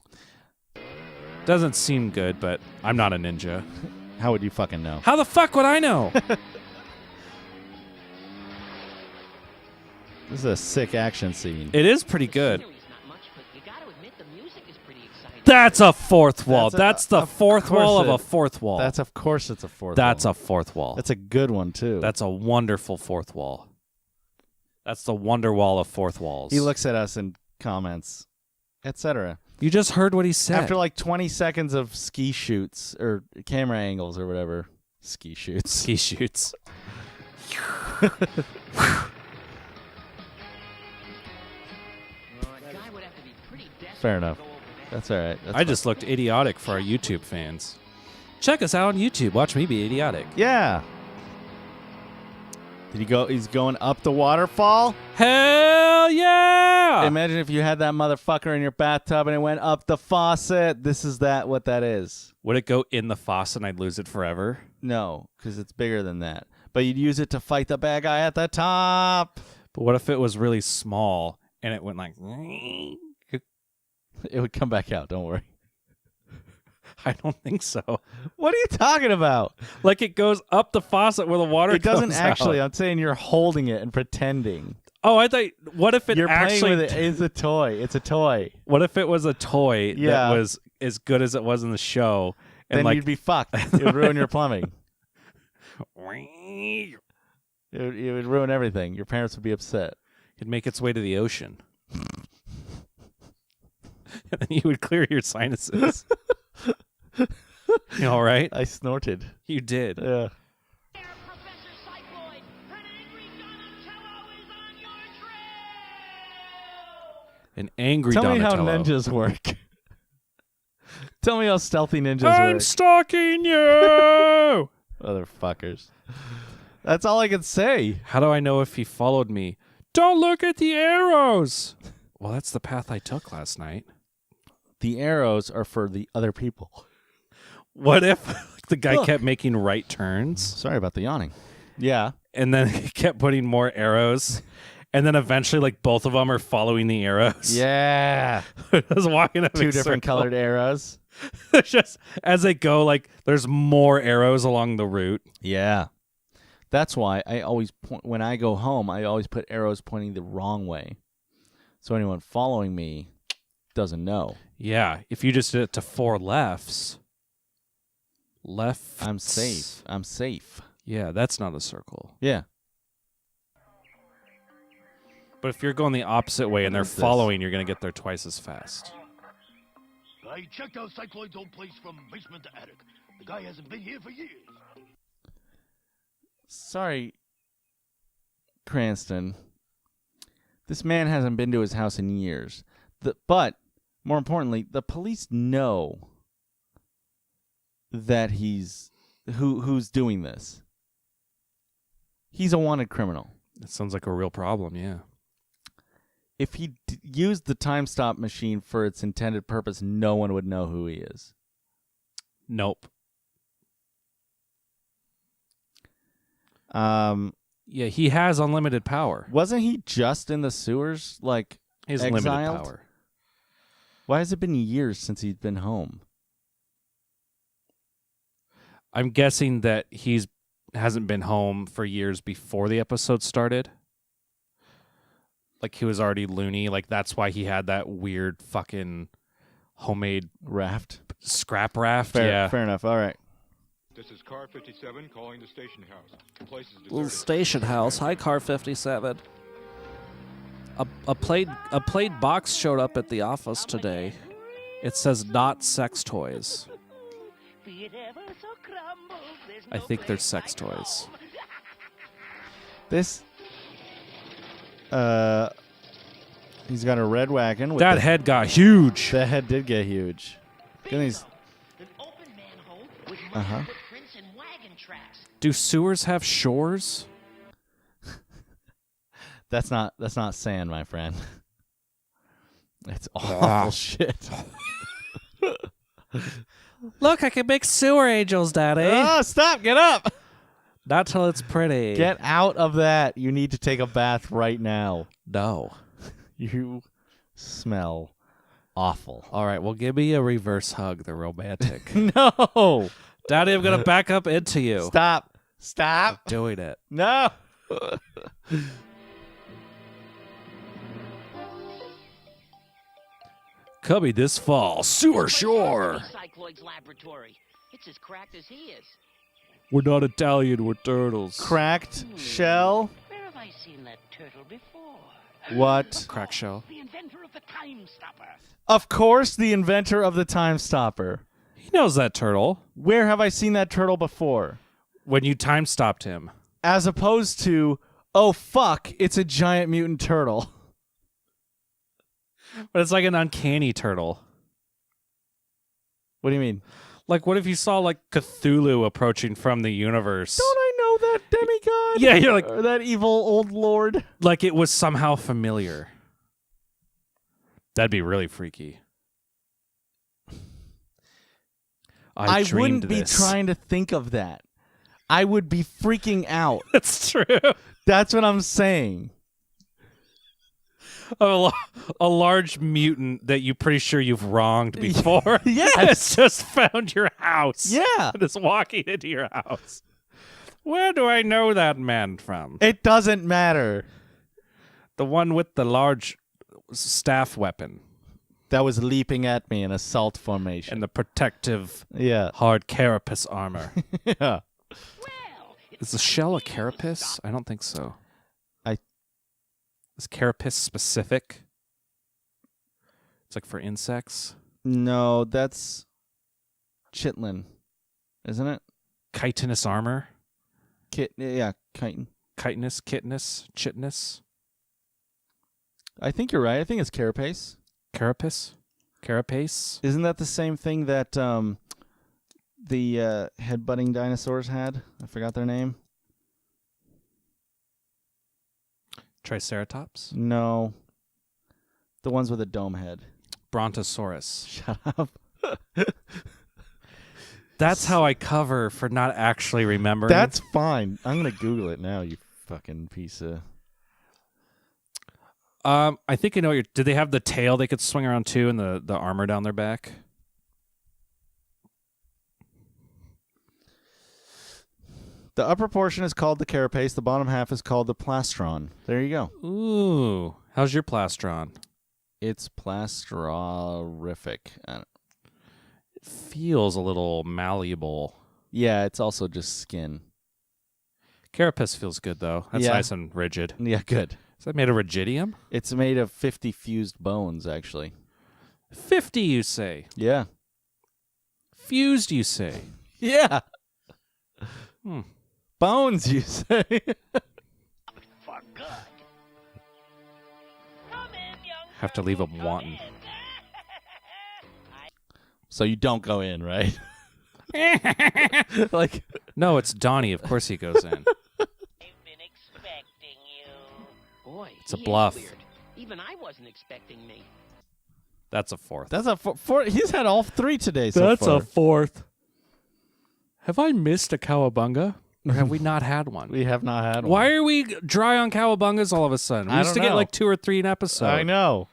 Doesn't seem good, but I'm not a ninja. How would you fucking know? How the fuck would I know? This is a sick action scene. It is pretty good. That's a fourth wall. That's the fourth wall of a fourth wall. That's of course it's a fourth wall. That's a fourth wall. That's a good one too. That's a wonderful fourth wall. That's the wonder wall of fourth walls. He looks at us and comments, etc. You just heard what he said. After like 20 seconds of ski shoots or camera angles or whatever. Ski shoots. Ski shoots. Fair enough. That's all right. I just looked idiotic for our YouTube fans. Check us out on YouTube. Watch me be idiotic. Yeah. Did he go? He's going up the waterfall? Hell yeah! Imagine if you had that motherfucker in your bathtub and it went up the faucet. This is what that is. Would it go in the faucet and I'd lose it forever? No, because it's bigger than that. But you'd use it to fight the bad guy at the top. But what if it was really small and it went like... It would come back out. Don't worry. I don't think so. What are you talking about? Like it goes up the faucet where the water It doesn't comes actually. out. I'm saying you're holding it and pretending. Oh, I thought... What if it You're actually... playing with it. It's a toy. It's a toy. What if it was a toy Yeah. that was as good as it was in the show? And Then like, you'd be fucked. It would ruin your plumbing. It would ruin everything. Your parents would be upset. It'd make its way to the ocean. And then you would clear your sinuses. You all right? I snorted. You did. Yeah. An angry Tell me how Donatello. ninjas work. Tell me how stealthy ninjas I'm work. stalking you! Motherfuckers. That's all I can say. How do I know if he followed me? Don't look at the arrows! Well, that's the path I took last night. The arrows are for the other people. What if the guy kept making right turns? Sorry about the yawning. Yeah. And then he kept putting more arrows. And then eventually, like, both of them are following the arrows. Yeah. I was walking a Two big different circle. colored arrows. Just as they go, like, there's more arrows along the route. Yeah. That's why I always point, when I go home, I always put arrows pointing the wrong way. So anyone following me doesn't know. Yeah. If you just did it to 4 lefts. Left. I'm safe. I'm safe. Yeah, that's not a circle. Yeah. But if you're going the opposite way and they're What is this? following, you're going to get there twice as fast. I checked out Cycloid's old place from basement to attic. The guy hasn't been here for years. Sorry, Cranston. This man hasn't been to his house in years. But, more importantly, the police know that he's... Who's doing this. He's a wanted criminal. That sounds like a real problem, yeah. If he used the time stop machine for its intended purpose, no one would know who he is. Nope. Yeah, he has unlimited power. Wasn't he just in the sewers, like, His exiled? limited power. Why has it been years since he's been home? I'm guessing that hasn't been home for years before the episode started. Like, he was already loony. Like, that's why he had that weird fucking homemade raft. Scrap raft. Fair, yeah. Fair enough. All right. This is Car 57 calling the station house. The place is Little deserted. station house. Hi, Car 57. A played box showed up at the office today. It says not sex toys. I think they're sex toys. This... he's got a red wagon. With That head got huge. That head did get huge. Look at these. Uh-huh. Do sewers have shores? That's not sand, my friend. It's awful shit. Look, I can make sewer angels, Daddy. Oh, stop. Get up. Not till it's pretty. Get out of that. You need to take a bath right now. No. You smell awful. All right, well, give me a reverse hug. They're romantic. No. Daddy, I'm going to back up into you. Stop. Stop. I'm doing it. No. Coming this fall, Sewer Shore. Cycloid's laboratory. It's as cracked as he is. We're not Italian, we're turtles. Cracked shell? Where have I seen that turtle before? What? Crack shell. The inventor of the time stopper. Of course, the inventor of the time stopper. He knows that turtle. Where have I seen that turtle before? When you time stopped him. As opposed to, oh, fuck, it's a giant mutant turtle. But it's like an uncanny turtle. What do you mean? Like, what if you saw, like, Cthulhu approaching from the universe? Don't I know that demigod? Yeah, you're like... Or that evil old lord? Like it was somehow familiar. That'd be really freaky. I wouldn't be this. trying to think of that. I would be freaking out. That's true. That's what I'm saying. A large mutant that you're pretty sure you've wronged before. Yes. Has just found your house. Yeah. And is walking into your house. Where do I know that man from? It doesn't matter. The one with the large staff weapon. That was leaping at me in assault formation. And the protective Yeah. hard carapace armor. Yeah. Is the shell a carapace? I don't think so. Is carapace specific? It's like for insects? No, that's chitlin, isn't it? Chitinous armor? Yeah, chitin. Chitinous, chitinous? I think you're right. I think it's carapace. Carapace? Carapace? Isn't that the same thing that the headbutting dinosaurs had? I forgot their name. Triceratops? No. The ones with a dome head. Brontosaurus. Shut up. That's how I cover for not actually remembering. That's fine. I'm going to Google it now, you fucking piece of... I think I know what you're... Did they have the tail they could swing around too and the armor down their back? The upper portion is called the carapace. The bottom half is called the plastron. There you go. Ooh. How's your plastron? It's plastrorific. It feels a little malleable. Yeah, it's also just skin. Carapace feels good, though. That's nice and rigid. Yeah, good. Is that made of rigidium? It's made of 50 fused bones, actually. 50, you say? Yeah. Fused, you say? Yeah. Hmm. Bones, you say? For good. Have to leave them wanting. So you don't go in, right? Like, no, it's Donnie. Of course he goes in. Boy, It's a bluff. Weird. Even I wasn't expecting me. That's a fourth. That's a four. He's had all three today so That's far. a fourth. Have I missed a Cowabunga? Or have we not had one? We have not had one. Why are we dry on Cowabungas all of a sudden? We I used to don't get know. like 2 or 3 an episode. I know.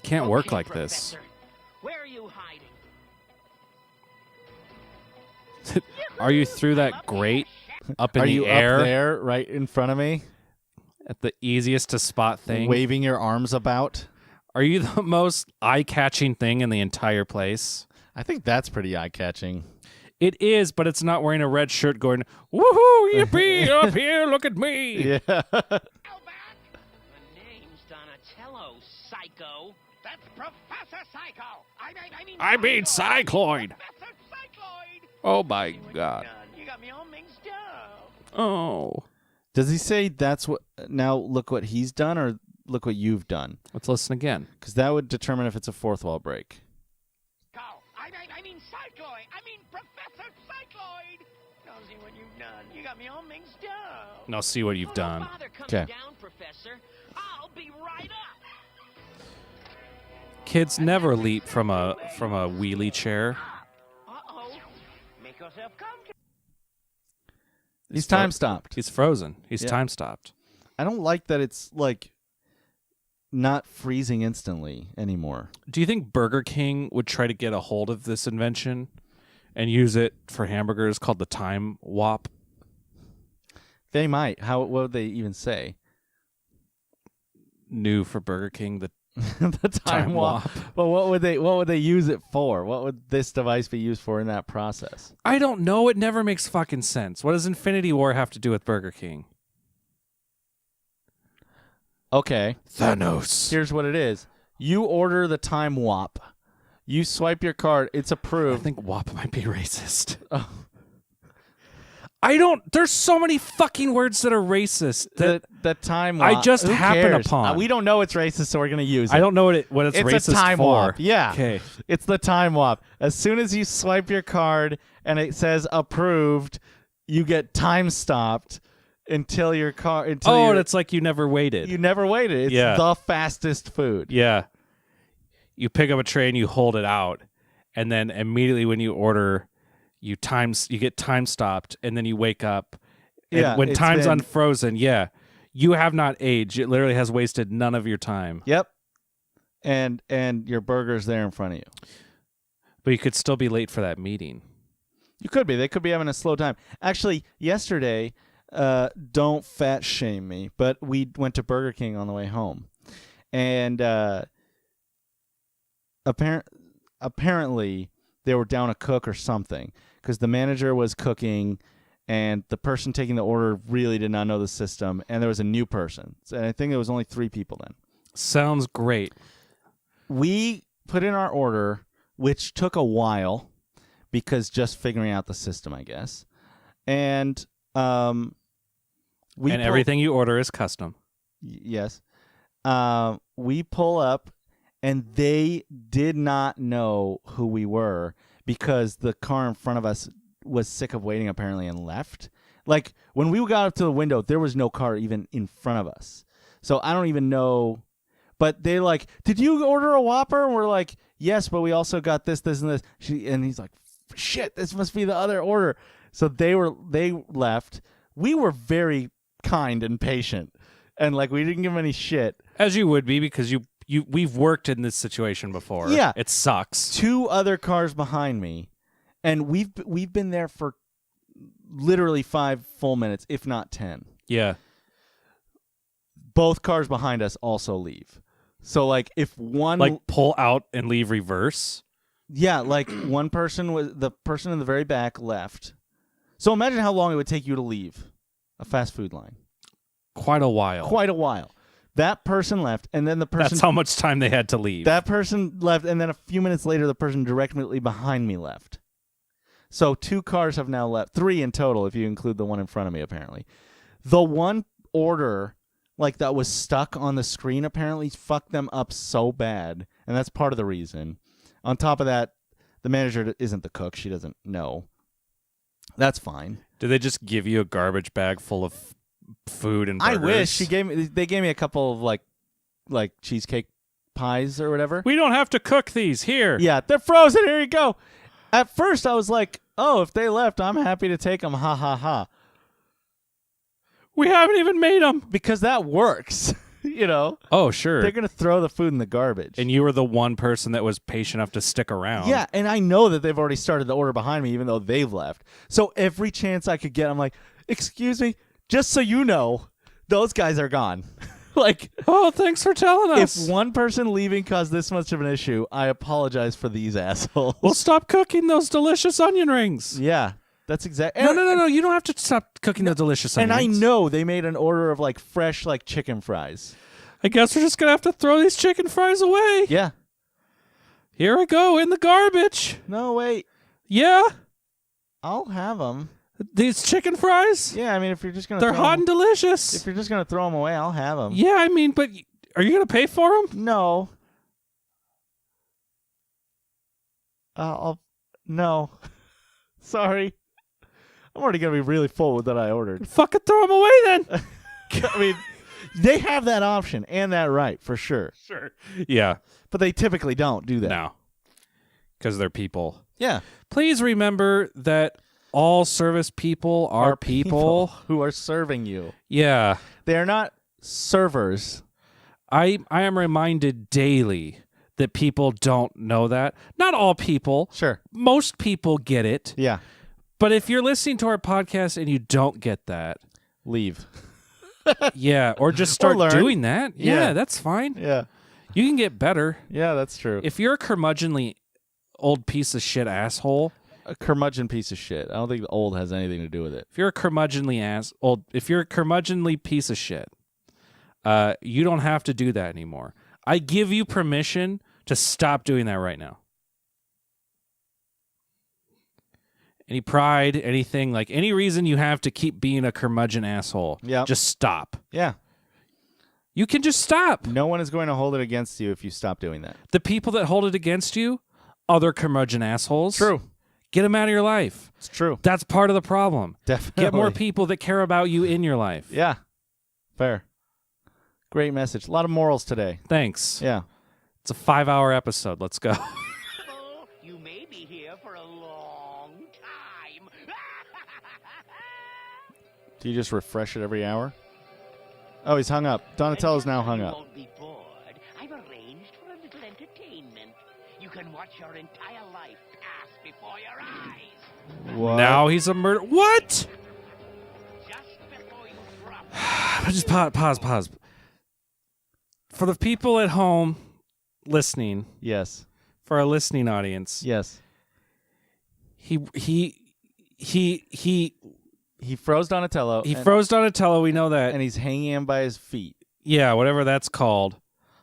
Can't work Okay, like Professor. Where are you hiding? this. Are you through that grate up in Are the you air up there, right in front of me, at the easiest to spot thing? waving your arms about? Are you the most eye-catching thing in the entire place? I think that's pretty eye-catching. It is, but it's not wearing a red shirt going, woohoo, yippee, up here, look at me. Yeah. The name's Donatello, psycho. That's Professor Psycho. I mean Cycloid. Professor Cycloid. Oh, my God. You got me all mixed up. Oh. Does he say that's what? Now look what he's done, or look what you've done? Let's listen again. Because that would determine if it's a fourth wall break. I mean Cycloid. I mean Professor Cycloid. Now see what you've done. You got me all mixed up. Now see what you've done. Bother coming Okay. down, Professor. I'll be Kids never leap from a wheelie chair. Make yourself comfortable. He's time stopped. He's frozen. He's time stopped. I don't like that it's like not freezing instantly anymore. Do you think Burger King would try to get a hold of this invention and use it for hamburgers called the Time Wop? They might. What would they even say? New for Burger King, the the time Wop. But what would they use it for? What would this device be used for in that process? I don't know. It never makes fucking sense. What does Infinity War have to do with Burger King? Okay. Thanos. Here's what it is. You order the Time Wop. You swipe your card. It's approved. I think Wop might be racist. Oh. There's so many fucking words that are racist. The Time Wop. I just happen upon. We don't know it's racist, so we're going to use it. I don't know what it's racist It's a Time for. Wop. Yeah. Okay. It's the Time Wop. As soon as you swipe your card and it says approved, you get time stopped until your car. And it's like you never waited. You never waited. It's the fastest food. Yeah. You pick up a tray and you hold it out, and then immediately when you order, you get time stopped, and then you wake up. And when time's unfrozen, you have not aged. It literally has wasted none of your time. Yep. And your burger's there in front of you. But you could still be late for that meeting. You could be. They could be having a slow time. Actually, yesterday, don't fat shame me, but we went to Burger King on the way home. And apparently they were down a cook or something, because the manager was cooking and the person taking the order really did not know the system, and there was a new person. And I think there was only 3 people then. Sounds great. We put in our order, which took a while because just figuring out the system, I guess. And everything you order is custom. Yes. We pull up, and they did not know who we were because the car in front of us was sick of waiting, apparently, and left. Like, when we got up to the window, there was no car even in front of us. So I don't even know. But they're like, did you order a Whopper? And we're like, yes, but we also got this, this, and this. And he's like, shit, this must be the other order. So they left. We were very kind and patient, and like we didn't give them any shit. As you would be, because we've worked in this situation before. Yeah, it sucks. 2 other cars behind me, and we've been there for literally 5 full minutes, if not 10. Yeah. Both cars behind us also leave. So like if one pull out and leave reverse. Yeah, like the person in the very back left. So imagine how long it would take you to leave a fast food line. Quite a while. That person left, and then the person... That's how much time they had to leave. That person left, and then a few minutes later, the person directly behind me left. So 2 cars have now left. 3 in total, if you include the one in front of me, apparently. The one order that was stuck on the screen apparently fucked them up so bad, and that's part of the reason. On top of that, the manager isn't the cook. She doesn't know. That's fine. Did they just give you a garbage bag full of food and burgers? I wish. They gave me a couple of like cheesecake pies or whatever. We don't have to cook these. Here. Yeah, they're frozen. Here you go. At first, I was like, oh, if they left, I'm happy to take them. Ha, ha, ha. We haven't even made them. Because that works. You know? Oh, sure. They're going to throw the food in the garbage. And you were the one person that was patient enough to stick around. Yeah, and I know that they've already started the order behind me, even though they've left. So every chance I could get, I'm like, excuse me, just so you know, those guys are gone. Oh, thanks for telling us. If one person leaving caused this much of an issue, I apologize for these assholes. We'll stop cooking those delicious onion rings. Yeah. That's exactly. No. You don't have to stop cooking the delicious onions. And I know they made an order of fresh chicken fries. I guess we're just gonna have to throw these chicken fries away. Yeah. Here I go in the garbage. No, wait. Yeah. I'll have them. These chicken fries? Yeah, I mean, if you're just gonna. They're hot and delicious. If you're just gonna throw them away, I'll have them. Yeah, I mean, but are you gonna pay for them? No. No. Sorry. I'm already going to be really full with what I ordered. Fucking throw them away then. I mean, They have that option and that right for sure. Sure. Yeah. But they typically don't do that. No. Because they're people. Yeah. Please remember that all service people are people who are serving you. Yeah. They are not servers. I am reminded daily that people don't know that. Not all people. Sure. Most people get it. Yeah. But if you're listening to our podcast and you don't get that, leave. Yeah, or just start doing that. Yeah, that's fine. Yeah. You can get better. Yeah, that's true. If you're a curmudgeonly old piece of shit asshole, a curmudgeon piece of shit. I don't think the old has anything to do with it. If you're a curmudgeonly piece of shit, you don't have to do that anymore. I give you permission to stop doing that right now. Any pride, anything, like any reason you have to keep being a curmudgeon asshole, just stop. Yeah. You can just stop. No one is going to hold it against you if you stop doing that. The people that hold it against you, other curmudgeon assholes. True. Get them out of your life. It's true. That's part of the problem. Definitely. Get more people that care about you in your life. Yeah. Fair. Great message. A lot of morals today. Thanks. Yeah. It's a 5-hour episode. Let's go. You may be here for a long time. Do you just refresh it every hour? Oh, he's hung up. Donatello's now hung up. You won't be bored. I've arranged for a little entertainment. You can watch your entire life pass before your eyes. What? Now he's a murder. What? Just before you drop. Just pause. For the people at home listening. Yes. For our listening audience. Yes. He froze Donatello. He froze Donatello, we know that. And he's hanging him by his feet. Yeah, whatever that's called.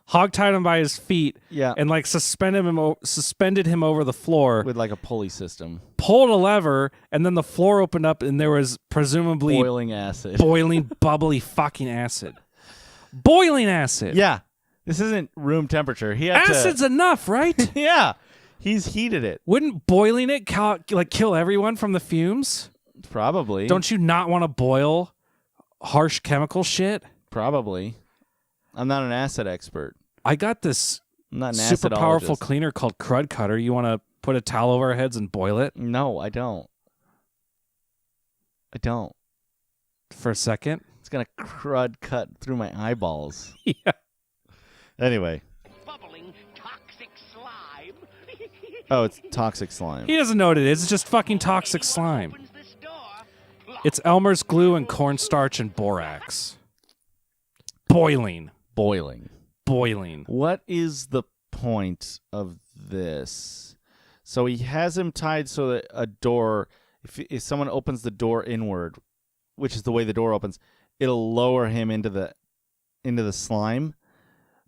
Hog-tied him by his feet. Yeah. And like suspended him over the floor. With like a pulley system. Pulled a lever, and then the floor opened up, and there was presumably... boiling acid. Boiling, bubbly fucking acid. Boiling acid. Yeah. This isn't room temperature. He had Acid's enough, right? Yeah. He's heated it. Wouldn't boiling it kill everyone from the fumes? Probably. Don't you not want to boil harsh chemical shit? Probably. I'm not an acid expert. I got this I'm not an super powerful acidologist. cleaner called Crud Cutter. You want to put a towel over our heads and boil it? No, I don't. For a second? It's going to crud cut through my eyeballs. Yeah. Anyway. Bubbling toxic slime. Oh, it's toxic slime. He doesn't know what it is. It's just fucking toxic slime. It's Elmer's glue and cornstarch and borax. Boiling. What is the point of this? So he has him tied so that a door, if someone opens the door inward, which is the way the door opens, it'll lower him into the slime.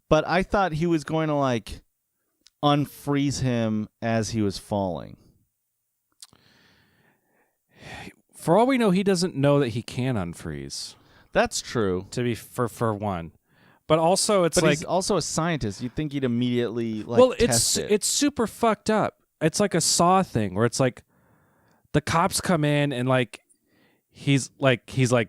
But I thought he was going to like unfreeze him as he was falling. For all we know, he doesn't know that he can unfreeze. That's true. To be for one. But also it's like he's also a scientist. You'd think he'd immediately test it. It's super fucked up. It's like a Saw thing where it's like the cops come in and like he's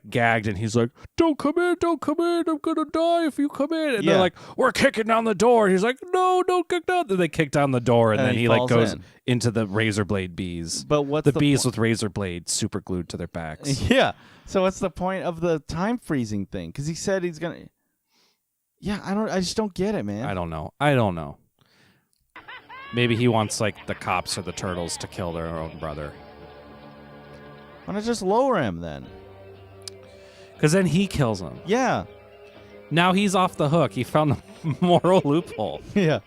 gagged and he's like, don't come in, I'm gonna die if you come in. And they're like, we're kicking down the door. And he's like, no, don't kick down. Then they kick down the door and then he like goes into the razor blade bees. But what's the bees with razor blades super glued to their backs? Yeah. So what's the point of the time freezing thing? Because he said he's gonna. Yeah, I just don't get it, man. I don't know. Maybe he wants like the cops or the turtles to kill their own brother. Why not just lower him then? Because then he kills him. Yeah. Now he's off the hook. He found the moral loophole. Yeah.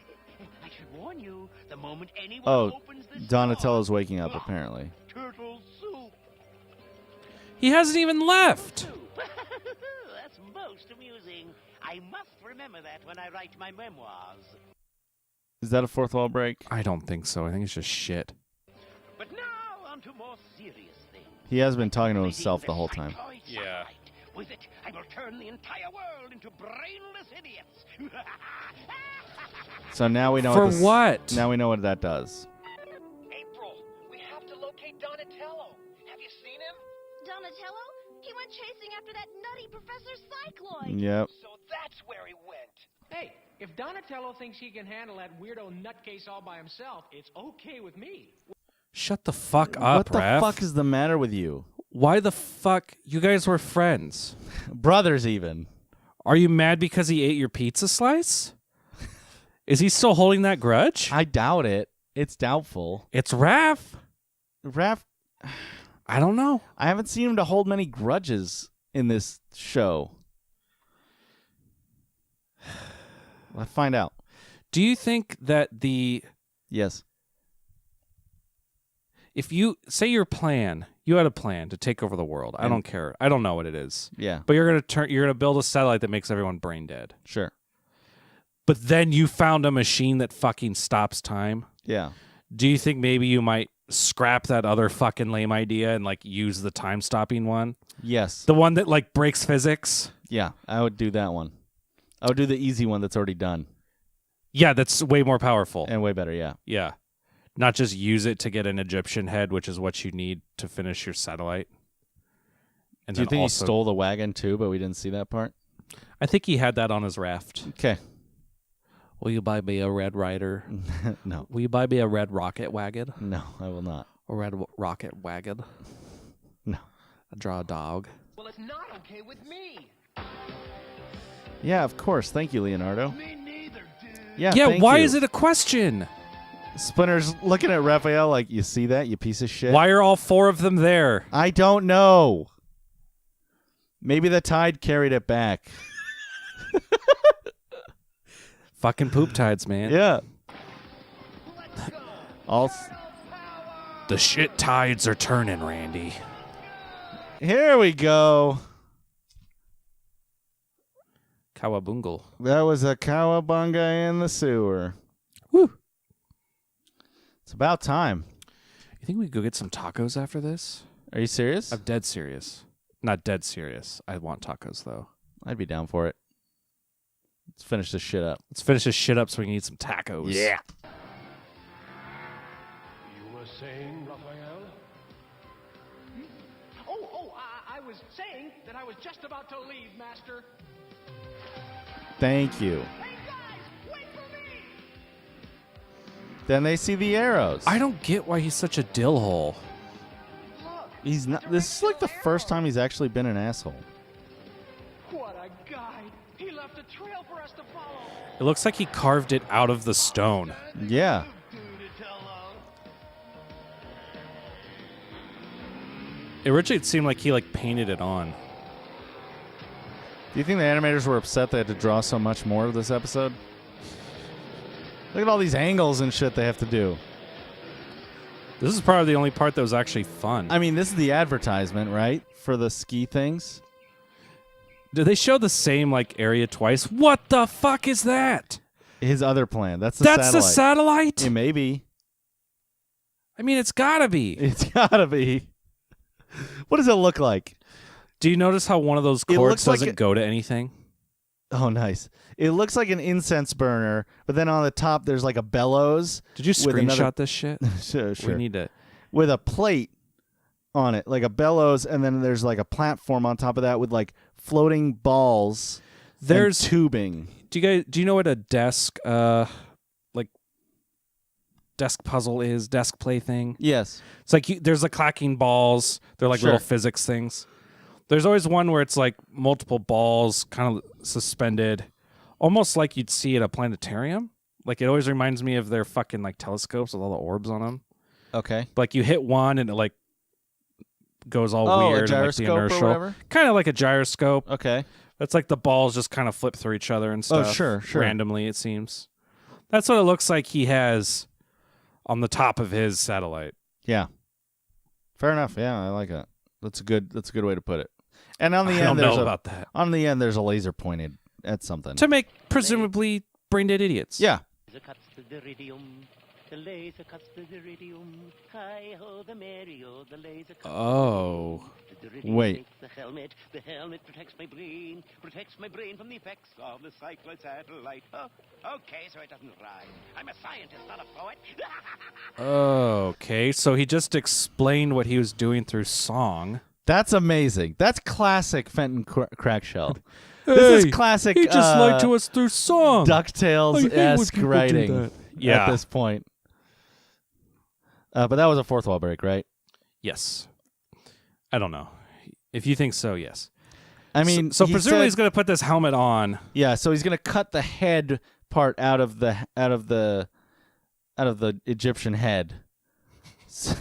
I should warn you, the moment anyone opens this Donatello's waking up apparently. turtle soup. He hasn't even left. That's most amusing. I must remember that when I write my memoirs. Is that a fourth wall break? I don't think so. I think it's just shit. But now on to more serious things. He has been talking to himself the whole time. Yeah. With it, I will turn the entire world into brainless idiots. So now we know For what? Now we know what that does. April, we have to locate Donatello. Have you seen him? Donatello? He went chasing after that nutty Professor Cycloid. Yep. So That's where he went. Hey, if Donatello thinks he can handle that weirdo nutcase all by himself, it's okay with me. Shut the fuck up, What the Raph. fuck is the matter with you? Why the fuck? You guys were friends. Brothers, even. Are you mad because he ate your pizza slice? Is he still holding that grudge? I doubt it. It's doubtful. It's Raph. Raph, I don't know. I haven't seen him to hold many grudges in this show. Let's find out. Do you think that Yes. if you say you had a plan to take over the world. I don't care. I don't know what it is. Yeah. But you're gonna build a satellite that makes everyone brain dead. Sure. But then you found a machine that fucking stops time. Yeah. Do you think maybe you might scrap that other fucking lame idea and like use the time stopping one? Yes. The one that like breaks physics? Yeah, I would do that one. I would do the easy one that's already done. Yeah, that's way more powerful. And way better, yeah. Yeah. Not just use it to get an Egyptian head, which is what you need to finish your satellite. And do you then think also, he stole the wagon too, but we didn't see that part? I think he had that on his raft. Okay. Will you buy me a Red Rider? No. Will you buy me a Red Rocket wagon? No, I will not. A Red Rocket wagon? No. I draw a dog. Well, it's not okay with me. Yeah, of course. Thank you, Leonardo. Me neither, dude. Yeah, why is it a question? Splinter's looking at Raphael like, you see that, you piece of shit? Why are all four of them there? I don't know. Maybe the tide carried it back. Fucking poop tides, man. Yeah. The shit tides are turning, Randy. Here we go. Cowabunga. That was a cowabunga in the sewer. Woo. It's about time. You think we could go get some tacos after this? Are you serious? I'm dead serious. Not dead serious. I want tacos, though. I'd be down for it. Let's finish this shit up. Let's finish this shit up so we can eat some tacos. Yeah. You were saying, Raphael? I was saying that I was just about to leave, Master. Thank you. Hey, guys, wait for me! Then they see the arrows. I don't get why he's such a dill hole. He's not. This is like the first time he's actually been an asshole. What a guy! He left a trail for us to follow. It looks like he carved it out of the stone. Yeah. Originally, it seemed like he like painted it on. Do you think the animators were upset they had to draw so much more of this episode? Look at all these angles and shit they have to do. This is probably the only part that was actually fun. I mean, this is the advertisement, right? For the ski things. Did they show the same like area twice? What the fuck is that? His other plan. That's the That's satellite. the satellite? It may be. I mean, it's gotta be. It's gotta be. What does it look like? Do you notice how one of those cords like doesn't go to anything? Oh, nice. It looks like an incense burner, but then on the top there's like a bellows. Did you screenshot this shit? Sure. We need to. With a plate on it, like a bellows, and then there's like a platform on top of that with like floating balls. There's and tubing. Do you know what a desk desk puzzle is? Desk play thing? Yes. It's like there's the clacking balls. They're like little physics things. There's always one where it's like multiple balls kind of suspended, almost like you'd see at a planetarium. Like it always reminds me of their fucking like telescopes with all the orbs on them. Okay. Like you hit one and it like goes all weird. A gyroscope and, like, the inertial. or whatever? Kind of like a gyroscope. Okay. That's like the balls just kind of flip through each other and stuff. Oh, sure. Randomly, it seems. That's what it looks like he has on the top of his satellite. Yeah. Fair enough. Yeah, I like that. That's a good way to put it. And on the end, I don't know about that. On the end, there's a laser pointed at something To make presumably brain dead idiots. Yeah. Oh. Wait. The helmet protects my brain from the effects of the cycloid satellite. Oh, okay, so it doesn't rhyme. I'm a scientist, not a poet. Okay, so he just explained what he was doing through song. That's amazing. That's classic Fenton Crackshell. Hey, this is classic. He just lied to us through song. DuckTales-esque writing at this point. But that was a fourth wall break, right? Yes. I don't know. If you think so, yes. I mean, so presumably he's going to put this helmet on. Yeah, so he's going to cut the head part out of the Egyptian head. So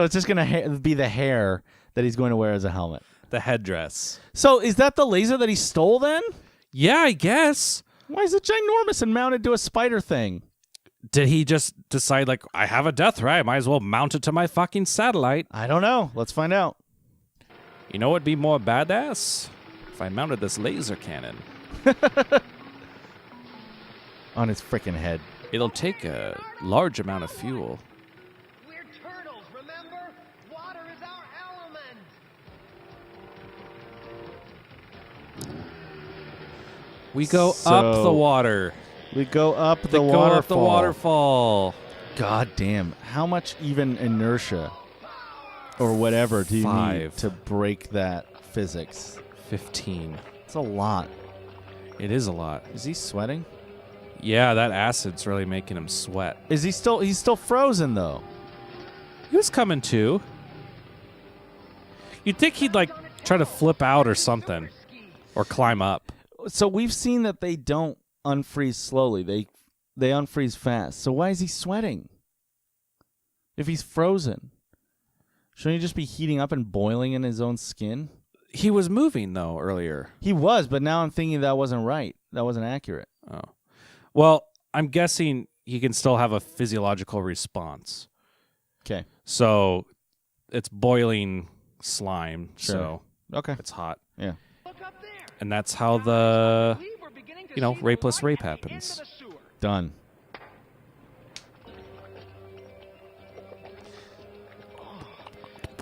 it's just going to be the hair that he's going to wear as a helmet. The headdress. So is that the laser that he stole then? Yeah, I guess. Why is it ginormous and mounted to a spider thing? Did he just decide, like, I have a death ray, I might as well mount it to my fucking satellite? I don't know. Let's find out. You know what'd be more badass? If I mounted this laser cannon. On his freaking head. It'll take a large amount of fuel. We're turtles, remember? Water is our element. We go up the water. We go up the waterfall. waterfall. Up the waterfall. God damn. How much even inertia or whatever do you need to break that physics? 15. It's a lot. It is a lot. Is he sweating? Yeah, that acid's really making him sweat. Is he still? He's still frozen though. He was coming to. You'd think he'd like try to flip out or something, or climb up. So we've seen that they don't unfreeze slowly. They unfreeze fast. So why is he sweating? If he's frozen, shouldn't he just be heating up and boiling in his own skin? He was moving though earlier. He was, but now I'm thinking that wasn't right. That wasn't accurate. Oh. Well, I'm guessing he can still have a physiological response. Okay. So it's boiling slime. Sure. So okay, it's hot. Yeah. And that's how the, rapeless rape happens. Done.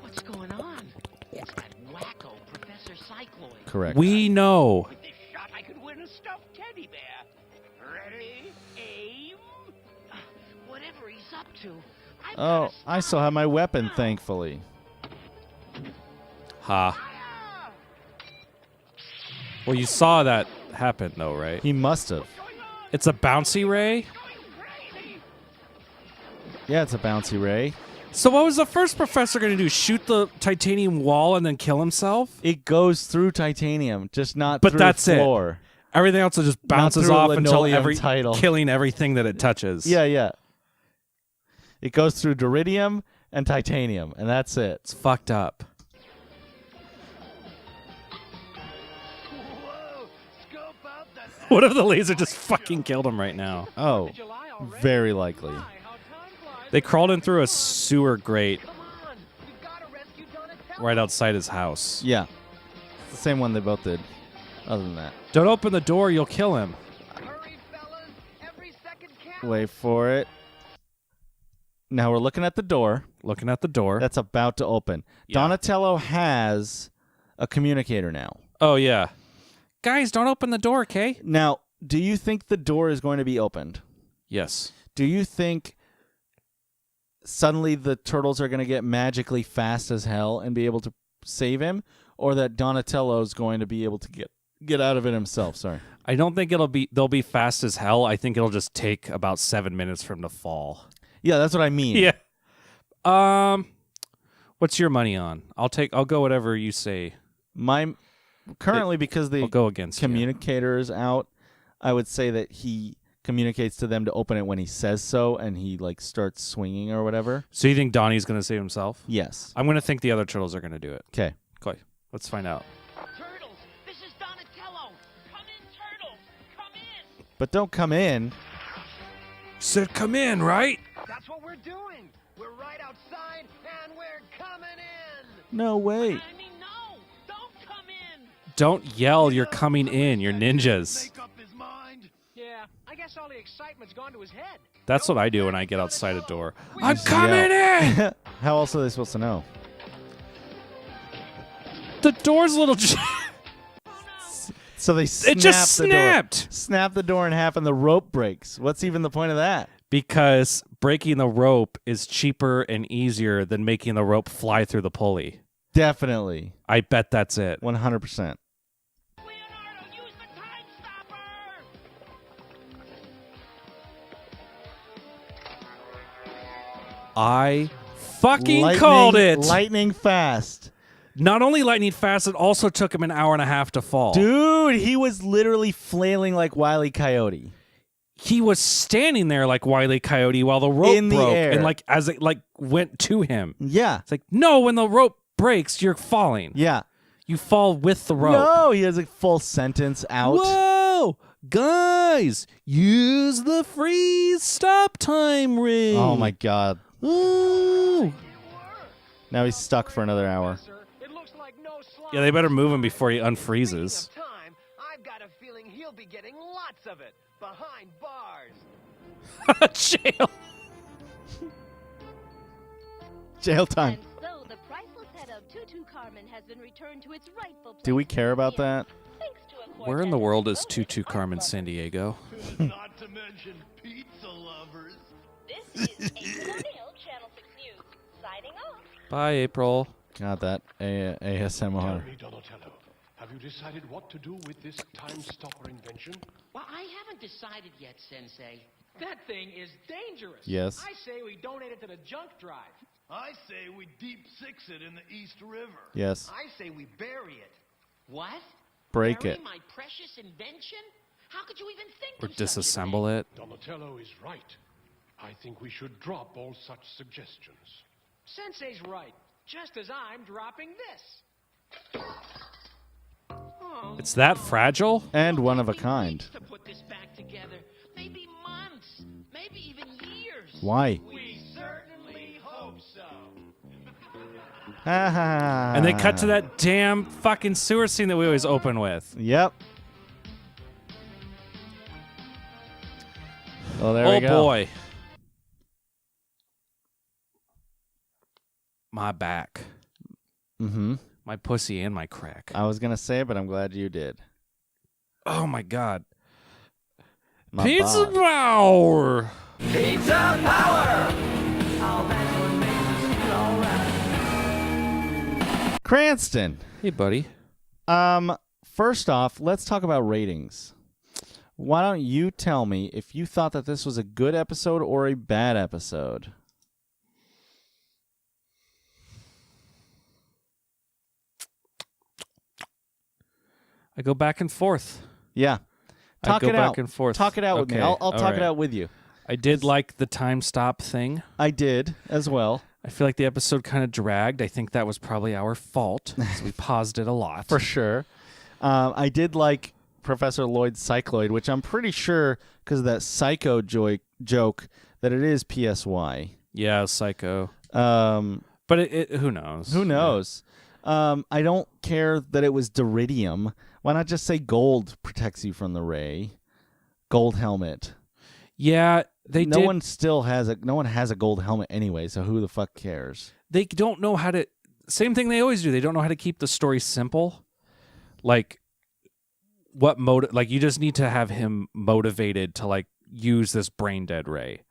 What's going on? It's that wacko Professor Cycloid. Correct. We know. With this shot, I could win a stuffed teddy bear. Ready? Aim? Whatever he's up to. Oh, I still have my weapon, thankfully. Ha. Well, you saw that happen, though, right? He must have. It's a bouncy ray? Yeah, it's a bouncy ray. So what was the first professor going to do? Shoot the titanium wall and then kill himself? It goes through titanium, just not but through that's floor. It. Everything else just bounces off until title. killing everything that it touches. Yeah. It goes through duridium and titanium, and that's it. It's fucked up. What if the laser just fucking killed him right now? Oh, very likely. They crawled in through a sewer grate right outside his house. Yeah. It's the same one they both did, other than that. Don't open the door, you'll kill him. Wait for it. Now we're looking at the door. Looking at the door. That's about to open. Yeah. Donatello has a communicator now. Oh, yeah. Guys, don't open the door, okay? Now, do you think the door is going to be opened? Yes. Do you think suddenly the turtles are going to get magically fast as hell and be able to save him? Or that Donatello is going to be able to get out of it himself? Sorry. I don't think they'll be fast as hell. I think it'll just take about 7 minutes for him to fall. Yeah, that's what I mean. Yeah. What's your money on? I'll go whatever you say. Currently, because the I'll go against communicator is out, I would say that he communicates to them to open it when he says so, and he like starts swinging or whatever. So you think Donnie's going to save himself? Yes. I'm going to think the other turtles are going to do it. Okay. Let's find out. Turtles, this is Donatello. Come in, turtles. Come in. But don't come in. Said come in, right? That's what we're doing. We're right outside, and we're coming in. No way. I mean, no. Don't come in. Don't yell you're coming in. You're ninjas. Make up his mind. Yeah, I guess all the excitement's gone to his head. That's what I do when I get outside a door. I'm coming in! How else are they supposed to know? The door's a little... So they snap it just the snapped. Door. Snap the door in half and the rope breaks. What's even the point of that? Because breaking the rope is cheaper and easier than making the rope fly through the pulley. Definitely. I bet that's it. 100%. I fucking called it. Lightning fast. Not only lightning fast, it also took him an hour and a half to fall. Dude, he was literally flailing like Wile E. Coyote. He was standing there like Wile E. Coyote while the rope In the broke, air. and like as it like went to him. Yeah. It's like, no, when the rope breaks, you're falling. Yeah. You fall with the rope. No, he has a full sentence out. Whoa! Guys, use the freeze stop time ring. Oh my god. Ooh. Now he's stuck for another hour. Yeah, they better move him before he unfreezes. Time, I've got a feeling he'll be getting lots of it behind bars. Jail. Jail time. And so the priceless head of Tutu Carmen has been returned to its rightful place. Do we care about that? Thanks to a Where in the world is Tutu Carmen San Diego? Not to mention pizza lovers. This is April O'Neil, Channel 6 News, signing off. Bye, April. God, that ASMR. Tell me, Donatello, have you decided what to do with this time stopper invention? Well, I haven't decided yet, Sensei. That thing is dangerous. Yes. I say we donate it to the junk drive. I say we deep six it in the East River. Yes. I say we bury it. What? Break Bury it. my precious invention? How could you even think Or of such a disassemble thing? it. Donatello is right. I think we should drop all such suggestions. Sensei's right. Just as I'm dropping this. Oh. It's that fragile? And one of a kind. To put this back together. Maybe months. Maybe even years. Why? We certainly hope so. And they cut to that damn fucking sewer scene that we always open with. Yep. Well, there Oh we go. boy. My back. Mm-hmm. My pussy and my crack. I was going to say, but I'm glad you did. Oh my god. My Pizza bod. power! Pizza power! Cranston. Hey, buddy. First off, let's talk about ratings. Why don't you tell me if you thought that this was a good episode or a bad episode? I go back and forth. Yeah. I Talk go it back out. and forth. Talk it out with me. Okay, I'll all talk it right. out with you. I did like the time stop thing. I did as well. I feel like the episode kind of dragged. I think that was probably our fault because we paused it a lot. For sure. I did like Professor Lloyd's Cycloid, which I'm pretty sure, because of that Psycho joke, that it is PSY. Yeah, Psycho. But who knows? Who knows? I don't care that it was Deridium. Why not just say gold protects you from the ray? Gold helmet. Yeah, no one has a gold helmet anyway, so who the fuck cares? They don't know how to. Same thing they always do. They don't know how to keep the story simple. Like, like you just need to have him motivated to like use this brain dead ray.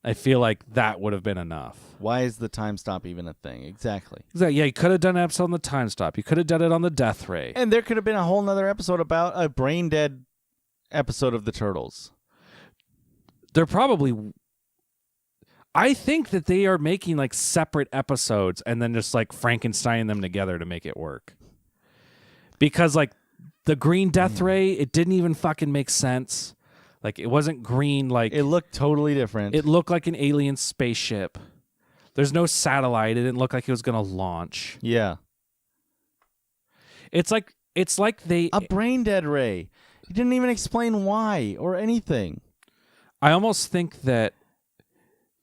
I feel like that would have been enough. Why is the time stop even a thing? Exactly. Yeah, you could have done an episode on the time stop. You could have done it on the death ray. And there could have been a whole nother episode about a brain dead episode of the Turtles. They're probably. I think that they are making like separate episodes and then just like Frankensteining them together to make it work. Because like the green death ray, it didn't even fucking make sense. Like it wasn't green. Like it looked totally different. It looked like an alien spaceship. There's no satellite. It didn't look like it was gonna launch. Yeah. It's like they a brain dead ray. He didn't even explain why or anything. I almost think that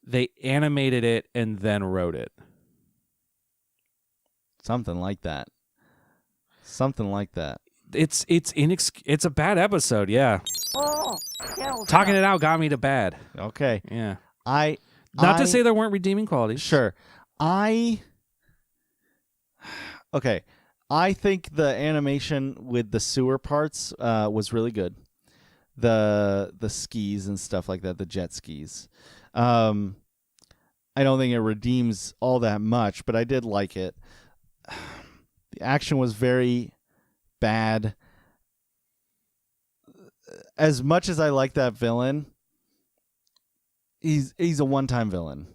they animated it and then wrote it. Something like that. Something like that. It's a bad episode, yeah. Talking it out got me to bad. Okay. Yeah. Not to say there weren't redeeming qualities. Sure. Okay. I think the animation with the sewer parts was really good. The skis and stuff like that, the jet skis. I don't think it redeems all that much, but I did like it. The action was very bad. As much as I like that villain, he's a one-time villain.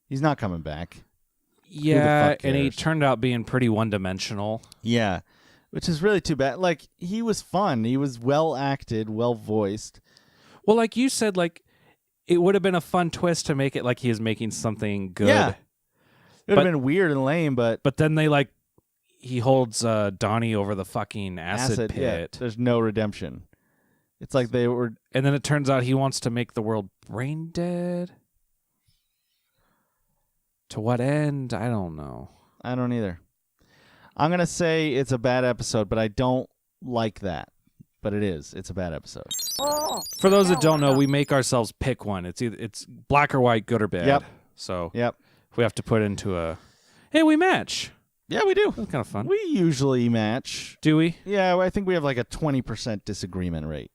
He's not coming back. Yeah, and he turned out being pretty one-dimensional. Yeah, which is really too bad. Like, he was fun. He was well acted, well voiced. Well, like you said, like, it would have been a fun twist to make it like he was making something good. Yeah. It would have been weird and lame, but then he holds Donnie over the fucking acid pit. Yeah. There's no redemption. It's like they were... And then it turns out he wants to make the world brain dead. To what end? I don't know. I don't either. I'm going to say it's a bad episode, but I don't like that. But it is. It's a bad episode. For those that don't know, we make ourselves pick one. It's black or white, good or bad. Yep. So yep. We have to put into a... Hey, we match. Yeah, we do. That's kind of fun. We usually match. Do we? Yeah, I think we have like a 20% disagreement rate.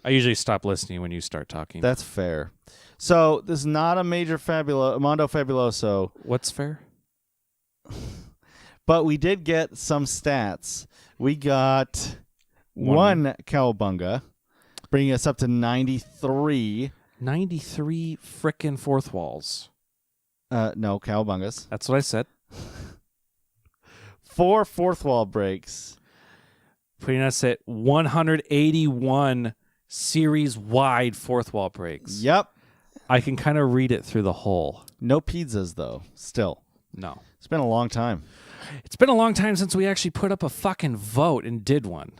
I usually stop listening when you start talking. That's fair. So this is not a major Mondo Fabuloso. What's fair? But we did get some stats. We got one Cowabunga, bringing us up to 93. 93 frickin' fourth walls. No, Cowabungas. That's what I said. 4 fourth wall breaks. Putting us at 181 series-wide fourth wall breaks. Yep. I can kind of read it through the hole. No pizzas, though, still. No. It's been a long time. It's been a long time since we actually put up a fucking vote and did one.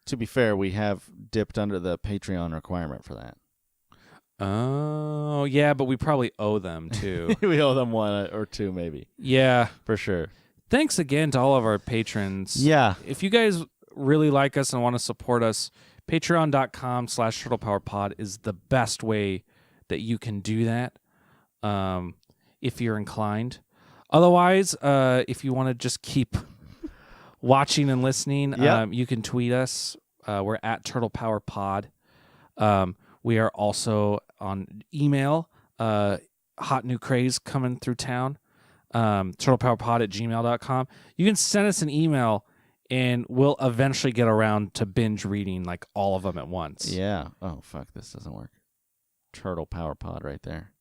To be fair, we have dipped under the Patreon requirement for that. Oh, yeah, but we probably owe them, too. We owe them 1 or 2, maybe. Yeah. For sure. Thanks again to all of our patrons. Yeah. If you guys really like us and want to support us, patreon.com/turtlepowerpod is the best way that you can do that, if you're inclined. Otherwise, if you want to just keep watching and listening, you can tweet us. We're at turtlepowerpod. We are also on email. Hot new craze coming through town. turtlepowerpod@gmail.com. You can send us an email, and we'll eventually get around to binge reading like all of them at once. Yeah. Oh, fuck, this doesn't work. Turtle Power Pod right there.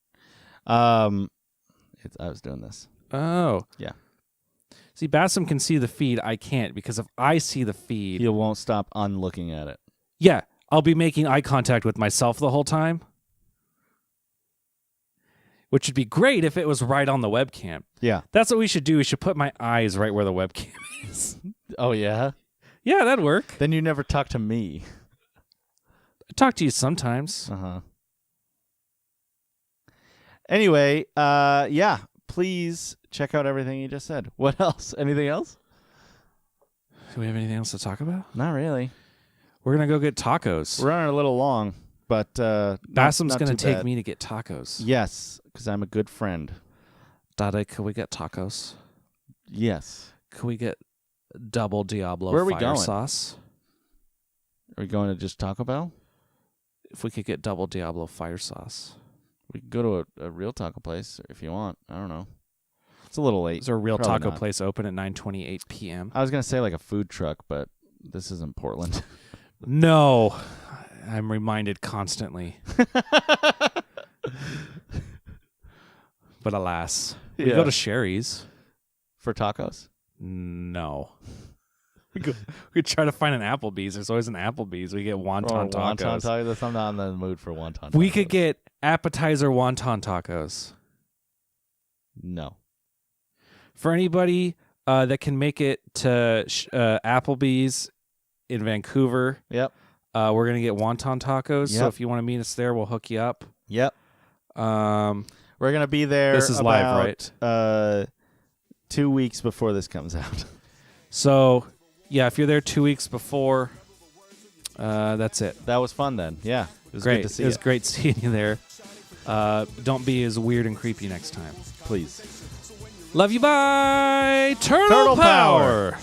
I was doing this. Oh. Yeah. See, Basem can see the feed. I can't, because if I see the feed... You won't stop looking at it. Yeah. I'll be making eye contact with myself the whole time. Which would be great if it was right on the webcam. Yeah. That's what we should do. We should put my eyes right where the webcam is. Oh, yeah? Yeah, that'd work. Then you never talk to me. I talk to you sometimes. Uh-huh. Anyway, yeah, please check out everything you just said. What else? Anything else? Do we have anything else to talk about? Not really. We're going to go get tacos. We're running a little long, but Basem's going to take me to get tacos. Yes, because I'm a good friend. Daddy, can we get tacos? Yes. Can we get double Diablo Where are we fire going? sauce? Are we going to just Taco Bell? If we could get double Diablo fire sauce. We could go to a real taco place if you want. I don't know. It's a little late. Is there a real Probably taco not. place open at 9:28 p.m.? I was going to say like a food truck, but this isn't Portland. No. I'm reminded constantly. But alas. We go to Sherry's. For tacos? No. We try to find an Applebee's. There's always an Applebee's. We get wonton tacos. Wonton tacos? I'm not in the mood for wonton tacos. We could get appetizer wonton tacos. No. For anybody that can make it to Applebee's in Vancouver, yep, we're going to get wonton tacos. Yep. So if you want to meet us there, we'll hook you up. Yep. We're going to be there. This is live, right? 2 weeks before this comes out. So, yeah, if you're there 2 weeks before, that's it. That was fun then. Yeah. It was great. Good to see it was great seeing you there. Don't be as weird and creepy next time. Please. Love you. Bye. Turtle Power.